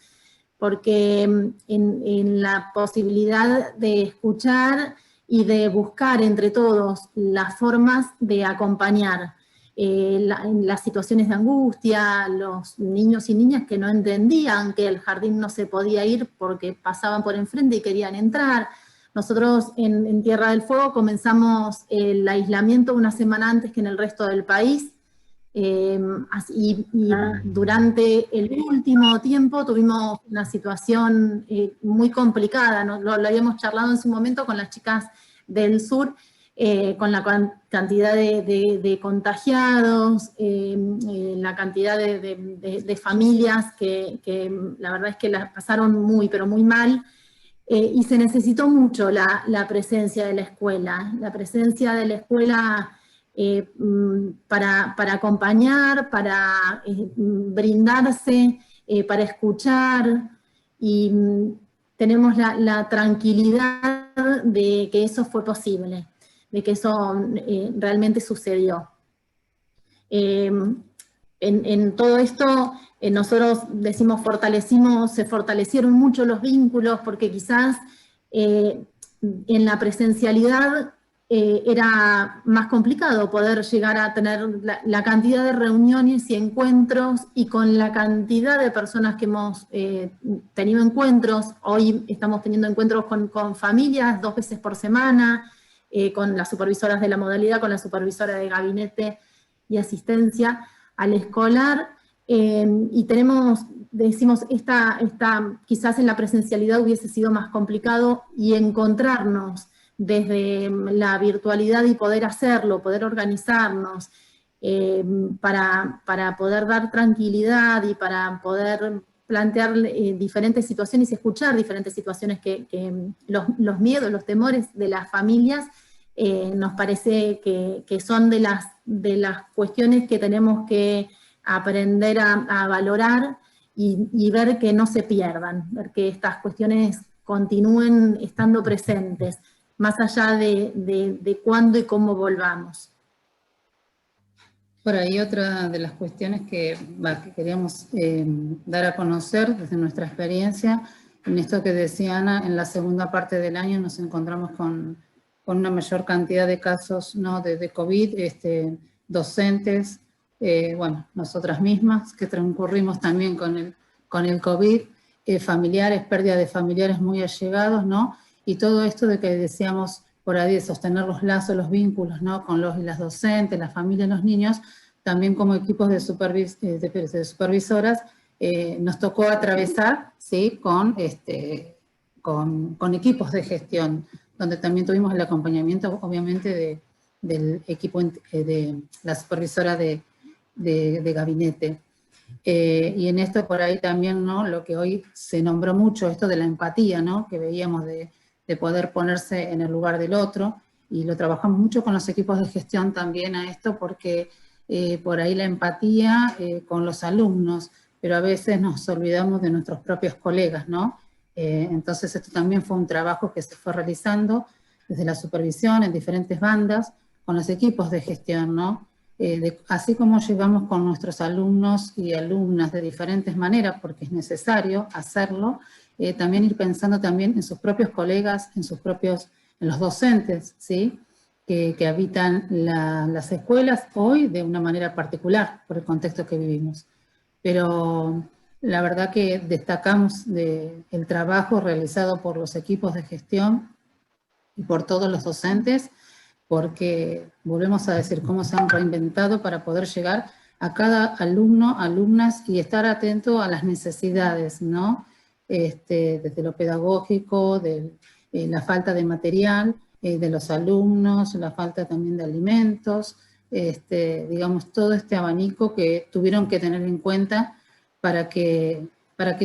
[SPEAKER 11] porque en la posibilidad de escuchar y de buscar entre todos las formas de acompañar en las situaciones de angustia, los niños y niñas que no entendían que el jardín no se podía ir porque pasaban por enfrente y querían entrar. Nosotros en Tierra del Fuego comenzamos el aislamiento una semana antes que en el resto del país, y durante el último tiempo tuvimos una situación muy complicada, ¿no? Lo habíamos charlado en su momento con las chicas del sur, con la cantidad de contagiados, la cantidad de familias que la verdad es que las pasaron muy, pero muy mal, y se necesitó mucho la presencia de la escuela, para acompañar, para brindarse, para escuchar, y tenemos la tranquilidad de que eso fue posible, de que eso realmente sucedió. En todo esto, nosotros decimos se fortalecieron mucho los vínculos, porque quizás en la presencialidad era más complicado poder llegar a tener la cantidad de reuniones y encuentros, y con la cantidad de personas que hemos tenido encuentros. Hoy estamos teniendo encuentros con familias 2 veces por semana, con las supervisoras de la modalidad, con la supervisora de gabinete y asistencia al escolar, y decimos, quizás en la presencialidad hubiese sido más complicado, y encontrarnos desde la virtualidad y poder hacerlo, poder organizarnos, para poder dar tranquilidad y para poder plantear diferentes situaciones y escuchar diferentes situaciones que los miedos, los temores de las familias, nos parece que son de las cuestiones que tenemos que aprender a valorar y ver que no se pierdan, ver que estas cuestiones continúen estando presentes, más allá de cuándo y cómo volvamos.
[SPEAKER 12] Por ahí otra de las cuestiones que queríamos dar a conocer desde nuestra experiencia, en esto que decía Ana, en la segunda parte del año nos encontramos con una mayor cantidad de casos, ¿no? de COVID, docentes, bueno, nosotras mismas, que transcurrimos también con con el COVID, familiares, pérdida de familiares muy allegados, ¿no? Y todo esto de que decíamos por ahí de sostener los lazos, los vínculos, ¿no? Con los y las docentes, la familia y los niños, también como equipos de supervisoras, nos tocó atravesar, ¿sí? Con equipos de gestión, donde también tuvimos el acompañamiento, obviamente, del equipo de la supervisora de gabinete. Y en esto por ahí también, ¿no? Lo que hoy se nombró mucho, esto de la empatía, ¿no? Que veíamos de poder ponerse en el lugar del otro, y lo trabajamos mucho con los equipos de gestión también a esto, porque por ahí la empatía con los alumnos, pero a veces nos olvidamos de nuestros propios colegas, ¿no? Entonces esto también fue un trabajo que se fue realizando desde la supervisión en diferentes bandas, con los equipos de gestión, ¿no? Así como llegamos con nuestros alumnos y alumnas de diferentes maneras, porque es necesario hacerlo, también ir pensando también en sus propios colegas, en los docentes, ¿sí? Que habitan las escuelas hoy de una manera particular, por el contexto que vivimos. Pero la verdad que destacamos el trabajo realizado por los equipos de gestión y por todos los docentes, porque volvemos a decir cómo se han reinventado para poder llegar a cada alumno, alumnas, y estar atento a las necesidades, ¿no? Desde lo pedagógico, de la falta de material, de los alumnos, la falta también de alimentos, digamos, todo este abanico que tuvieron que tener en cuenta para que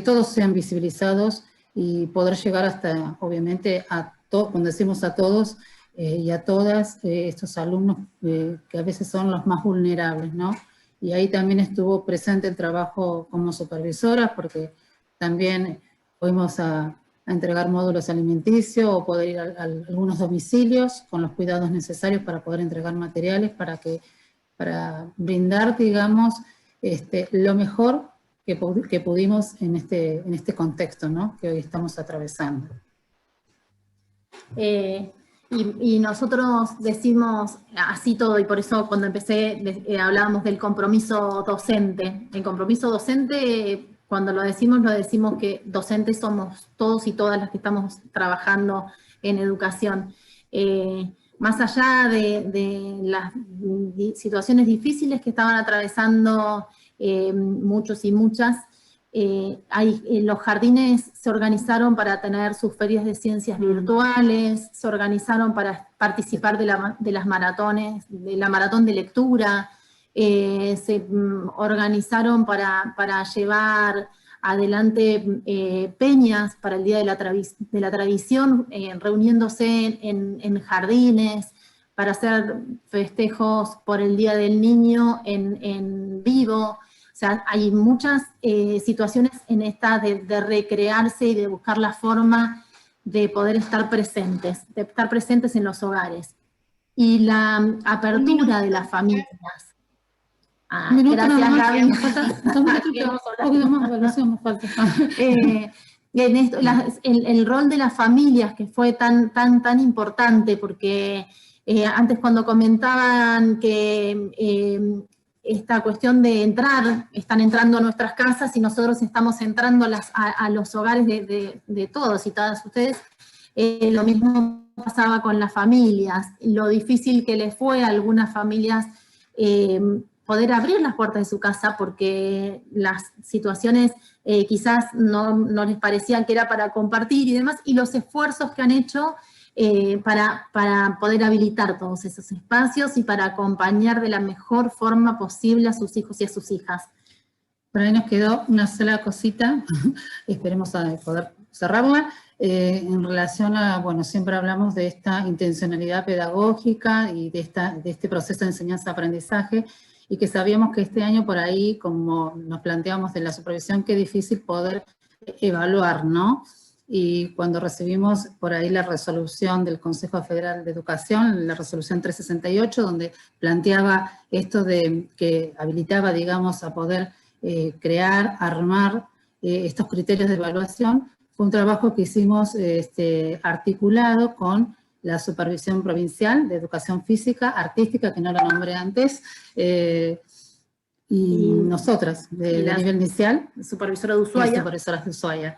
[SPEAKER 12] todos sean visibilizados y poder llegar hasta, obviamente, cuando decimos a todos, y a todas estos alumnos que a veces son los más vulnerables, ¿no? Y ahí también estuvo presente el trabajo como supervisora, porque también fuimos a entregar módulos alimenticios o poder ir a algunos domicilios con los cuidados necesarios para poder entregar materiales para brindar, digamos, lo mejor que pudimos en este contexto, ¿no? Que hoy estamos atravesando.
[SPEAKER 11] Y nosotros decimos así todo, y por eso cuando empecé hablábamos del compromiso docente. El compromiso docente, cuando lo decimos que docentes somos todos y todas las que estamos trabajando en educación. Más allá de las situaciones difíciles que estaban atravesando muchos y muchas, los jardines se organizaron para tener sus ferias de ciencias virtuales, se organizaron para participar de las maratones, de la maratón de lectura, se organizaron para llevar adelante peñas para el Día de la Tradición, reuniéndose en jardines, para hacer festejos por el Día del Niño en vivo. O sea, hay muchas situaciones en esta de recrearse y de buscar la forma de poder estar presentes en los hogares. Y la apertura de las familias. Gracias, Gaby. El rol de las familias, que fue tan importante, porque antes cuando comentaban que esta cuestión de están entrando a nuestras casas y nosotros estamos entrando a los hogares de todos y todas ustedes, lo mismo pasaba con las familias, lo difícil que les fue a algunas familias poder abrir las puertas de su casa, porque las situaciones quizás no les parecían que era para compartir y demás, y los esfuerzos que han hecho para poder habilitar todos esos espacios y para acompañar de la mejor forma posible a sus hijos y a sus hijas.
[SPEAKER 12] Por ahí nos quedó una sola cosita, esperemos poder cerrarla, en relación a, bueno, siempre hablamos de esta intencionalidad pedagógica y de este proceso de enseñanza-aprendizaje, y que sabíamos que este año por ahí, como nos planteamos de la supervisión, qué difícil poder evaluar, ¿no? Y cuando recibimos por ahí la resolución del Consejo Federal de Educación, la resolución 368, donde planteaba esto de que habilitaba, digamos, a poder crear, armar estos criterios de evaluación, fue un trabajo que hicimos articulado con la Supervisión Provincial de Educación Física, Artística, que no la nombré antes, y nosotras, de nivel inicial.
[SPEAKER 11] Supervisora de Ushuaia.
[SPEAKER 12] Y supervisoras de Ushuaia.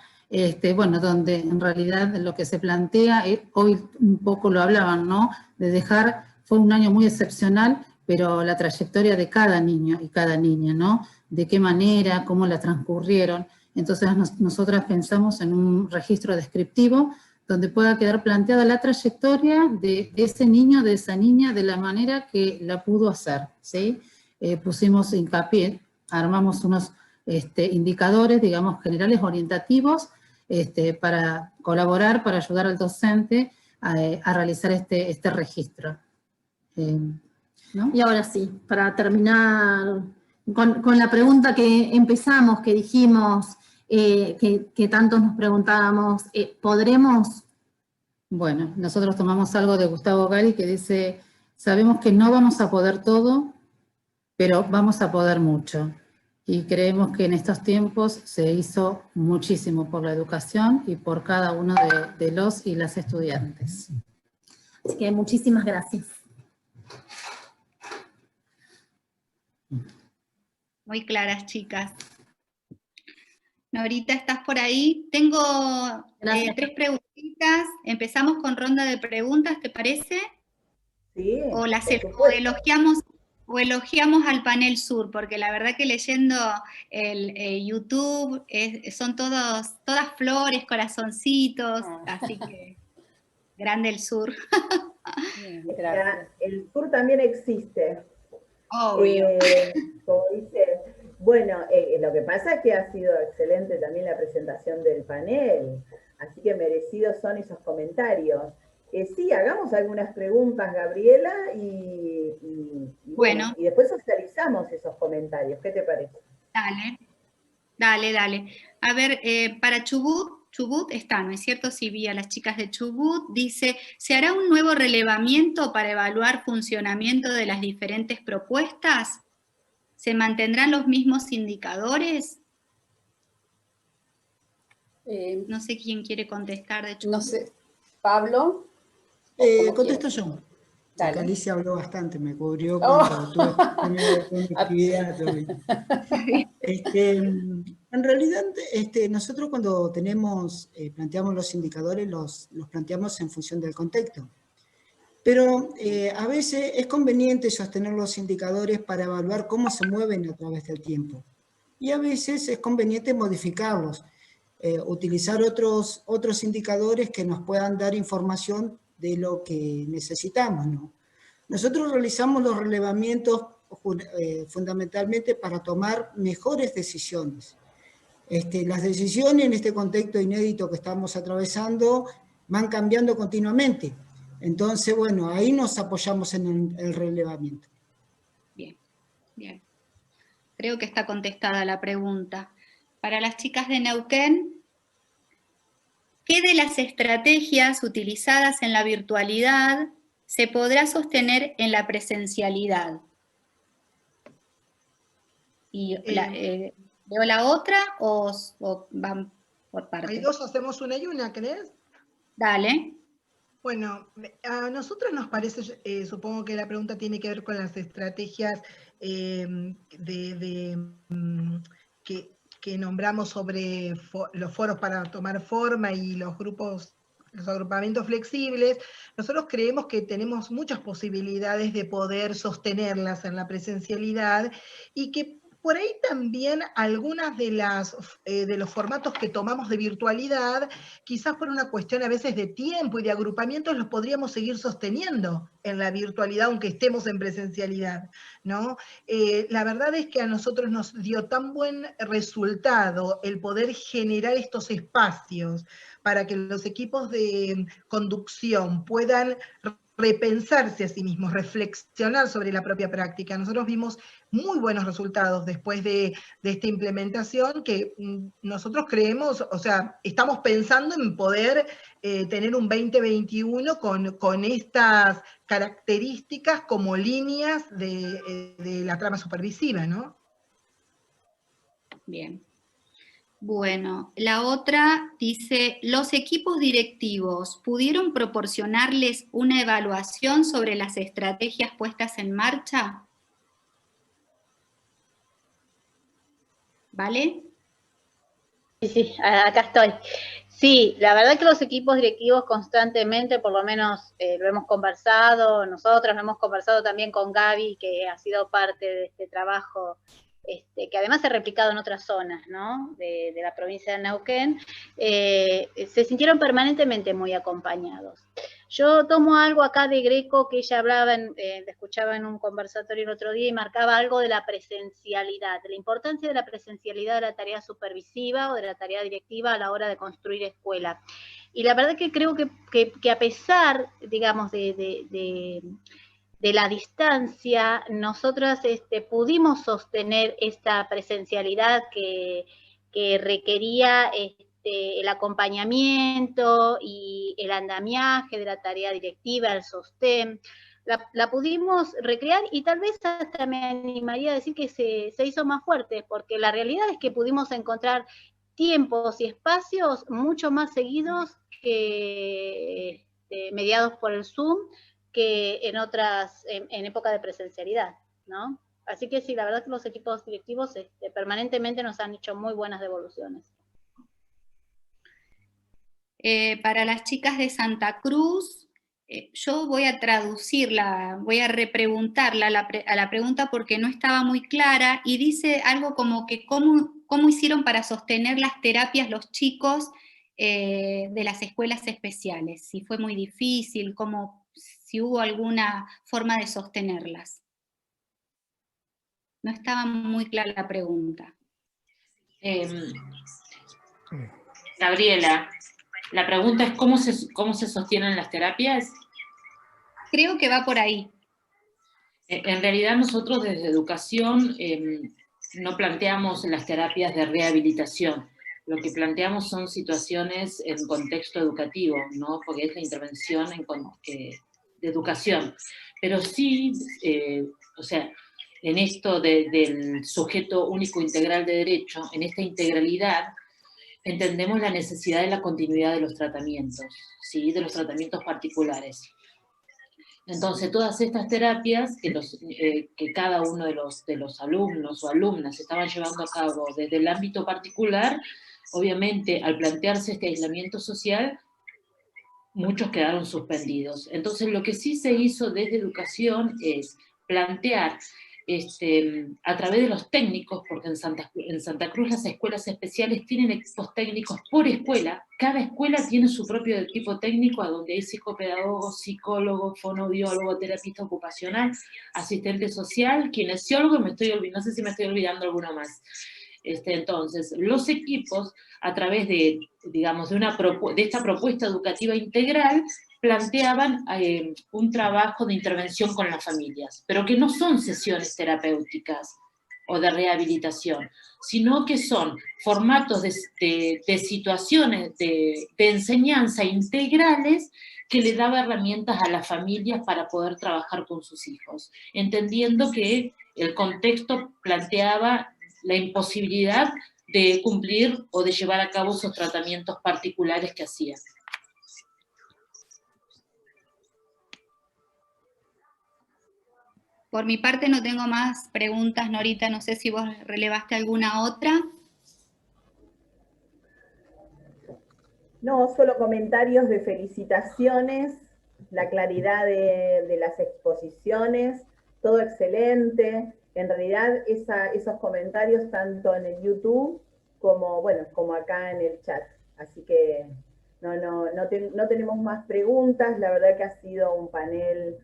[SPEAKER 12] Bueno, donde en realidad lo que se plantea, hoy un poco lo hablaban, ¿no? De dejar, fue un año muy excepcional, pero la trayectoria de cada niño y cada niña, ¿no? De qué manera, cómo la transcurrieron. Entonces nosotras pensamos en un registro descriptivo donde pueda quedar planteada la trayectoria de ese niño, de esa niña, de la manera que la pudo hacer, ¿sí? Pusimos hincapié, armamos unos indicadores, digamos, generales orientativos, para colaborar, para ayudar al docente a realizar este registro. ¿No?
[SPEAKER 11] Y ahora sí, para terminar con la pregunta que empezamos, que dijimos, que tantos nos preguntábamos, ¿podremos?
[SPEAKER 12] Bueno, nosotros tomamos algo de Gustavo Gari que dice, sabemos que no vamos a poder todo, pero vamos a poder mucho. Y creemos que en estos tiempos se hizo muchísimo por la educación y por cada uno de los y las estudiantes.
[SPEAKER 11] Así que muchísimas gracias.
[SPEAKER 2] Muy claras, chicas. Norita, ¿estás por ahí? Tengo 3 preguntitas. Empezamos con ronda de preguntas, ¿te parece?
[SPEAKER 1] Sí,
[SPEAKER 2] o elogiamos al panel sur, porque la verdad que leyendo el YouTube son todas flores, corazoncitos, así que grande el sur.
[SPEAKER 1] El sur también existe.
[SPEAKER 2] Obvio.
[SPEAKER 1] Como dice, bueno, lo que pasa es que ha sido excelente también la presentación del panel, así que merecidos son esos comentarios. Sí, hagamos algunas preguntas, Gabriela, y después socializamos esos comentarios. ¿Qué te parece?
[SPEAKER 2] Dale. A ver, para Chubut está, ¿no es cierto? Si vi a las chicas de Chubut, dice, ¿se hará un nuevo relevamiento para evaluar funcionamiento de las diferentes propuestas? ¿Se mantendrán los mismos indicadores? No sé quién quiere contestar de Chubut.
[SPEAKER 9] No sé, Pablo.
[SPEAKER 10] Contesto yo. Dale. Alicia habló bastante, me cubrió cuando tuve conectividad. En realidad, nosotros cuando planteamos los indicadores, los planteamos en función del contexto. Pero a veces es conveniente sostener los indicadores para evaluar cómo se mueven a través del tiempo. Y a veces es conveniente modificarlos, utilizar otros indicadores que nos puedan dar información de lo que necesitamos, ¿no? Nosotros realizamos los relevamientos fundamentalmente para tomar mejores decisiones. Las decisiones en este contexto inédito que estamos atravesando van cambiando continuamente. Entonces, bueno, ahí nos apoyamos en el relevamiento.
[SPEAKER 2] Bien. Creo que está contestada la pregunta. Para las chicas de Neuquén, ¿qué de las estrategias utilizadas en la virtualidad se podrá sostener en la presencialidad? Y ¿veo la otra o van por partes?
[SPEAKER 8] Hay dos, hacemos una y una, ¿crees?
[SPEAKER 2] Dale.
[SPEAKER 8] Bueno, a nosotros nos parece, supongo que la pregunta tiene que ver con las estrategias que nombramos sobre los foros para tomar forma y los agrupamientos flexibles. Nosotros creemos que tenemos muchas posibilidades de poder sostenerlas en la presencialidad y que por ahí también algunas de los formatos que tomamos de virtualidad, quizás por una cuestión a veces de tiempo y de agrupamientos, los podríamos seguir sosteniendo en la virtualidad, aunque estemos en presencialidad, ¿no? La verdad es que a nosotros nos dio tan buen resultado el poder generar estos espacios para que los equipos de conducción puedan repensarse a sí mismos, reflexionar sobre la propia práctica. Nosotros vimos muy buenos resultados después de esta implementación que nosotros creemos, o sea, estamos pensando en poder tener un 2021 con estas características como líneas de la trama supervisiva, ¿no?
[SPEAKER 2] Bien. Bueno, la otra dice, ¿los equipos directivos pudieron proporcionarles una evaluación sobre las estrategias puestas en marcha? ¿Vale?
[SPEAKER 7] Sí, acá estoy. Sí, la verdad que los equipos directivos constantemente, por lo menos lo hemos conversado, nosotros lo hemos conversado también con Gaby, que ha sido parte de este trabajo, que además se ha replicado en otras zonas, ¿no?, de la provincia de Neuquén, se sintieron permanentemente muy acompañados. Yo tomo algo acá de Greco que ella hablaba, le escuchaba en un conversatorio el otro día y marcaba algo de la presencialidad, de la importancia de la presencialidad de la tarea supervisiva o de la tarea directiva a la hora de construir escuela. Y la verdad que creo que a pesar, digamos, de la distancia, nosotras pudimos sostener esta presencialidad que requería el acompañamiento y el andamiaje de la tarea directiva, el sostén. La pudimos recrear y tal vez hasta me animaría a decir que se hizo más fuerte, porque la realidad es que pudimos encontrar tiempos y espacios mucho más seguidos que mediados por el Zoom, que en época de presencialidad, ¿no? Así que sí, la verdad que los equipos directivos permanentemente nos han hecho muy buenas devoluciones.
[SPEAKER 2] Para las chicas de Santa Cruz, yo voy a traducirla, voy a repreguntarla a la pregunta porque no estaba muy clara, y dice algo como que cómo hicieron para sostener las terapias los chicos de las escuelas especiales, si fue muy difícil, si hubo alguna forma de sostenerlas. No estaba muy clara la pregunta.
[SPEAKER 3] Gabriela, la pregunta es ¿cómo se sostienen las terapias?
[SPEAKER 2] Creo que va por ahí.
[SPEAKER 3] En realidad nosotros desde educación no planteamos las terapias de rehabilitación. Lo que planteamos son situaciones en contexto educativo, ¿no? Porque es la intervención de educación. Pero sí, o sea, en esto del sujeto único integral de derecho, en esta integralidad, entendemos la necesidad de la continuidad de los tratamientos, ¿sí? De los tratamientos particulares. Entonces, todas estas terapias que cada uno de los alumnos o alumnas estaban llevando a cabo desde el ámbito particular, obviamente, al plantearse este aislamiento social, muchos quedaron suspendidos. Entonces, lo que sí se hizo desde educación es plantear a través de los técnicos, porque en Santa Cruz las escuelas especiales tienen equipos técnicos por escuela, cada escuela tiene su propio equipo técnico, a donde hay psicopedagogo, psicólogo, fonoaudiólogo, terapista ocupacional, asistente social, kinesiólogo, no sé si me estoy olvidando alguno más. Entonces, los equipos, a través de, digamos, de esta propuesta educativa integral, planteaban un trabajo de intervención con las familias, pero que no son sesiones terapéuticas o de rehabilitación, sino que son formatos de situaciones de enseñanza integrales que le daba herramientas a las familias para poder trabajar con sus hijos, entendiendo que el contexto planteaba la imposibilidad de cumplir o de llevar a cabo esos tratamientos particulares que hacían.
[SPEAKER 2] Por mi parte no tengo más preguntas, Norita, no sé si vos relevaste alguna otra.
[SPEAKER 1] No, solo comentarios de felicitaciones, la claridad de las exposiciones, todo excelente. En realidad esos comentarios tanto en el YouTube como acá en el chat. Así que no tenemos más preguntas, la verdad que ha sido un panel,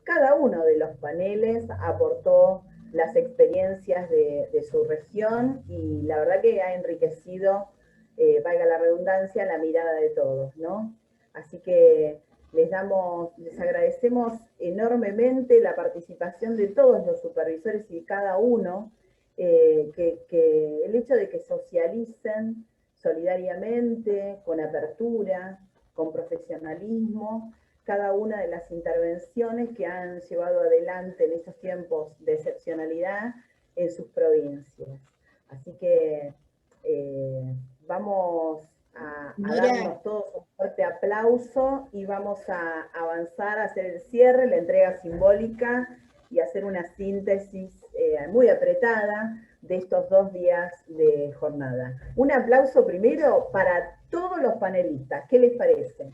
[SPEAKER 1] cada uno de los paneles aportó las experiencias de su región y la verdad que ha enriquecido, valga la redundancia, la mirada de todos, ¿no? Así que les agradecemos enormemente la participación de todos los supervisores y cada uno, que el hecho de que socialicen solidariamente, con apertura, con profesionalismo, cada una de las intervenciones que han llevado adelante en estos tiempos de excepcionalidad en sus provincias. Así que vamos a darnos todos un fuerte aplauso y vamos a avanzar a hacer el cierre, la entrega simbólica y hacer una síntesis muy apretada de de estos 2 días de jornada. Un aplauso primero para todos los panelistas. ¿Qué les parece?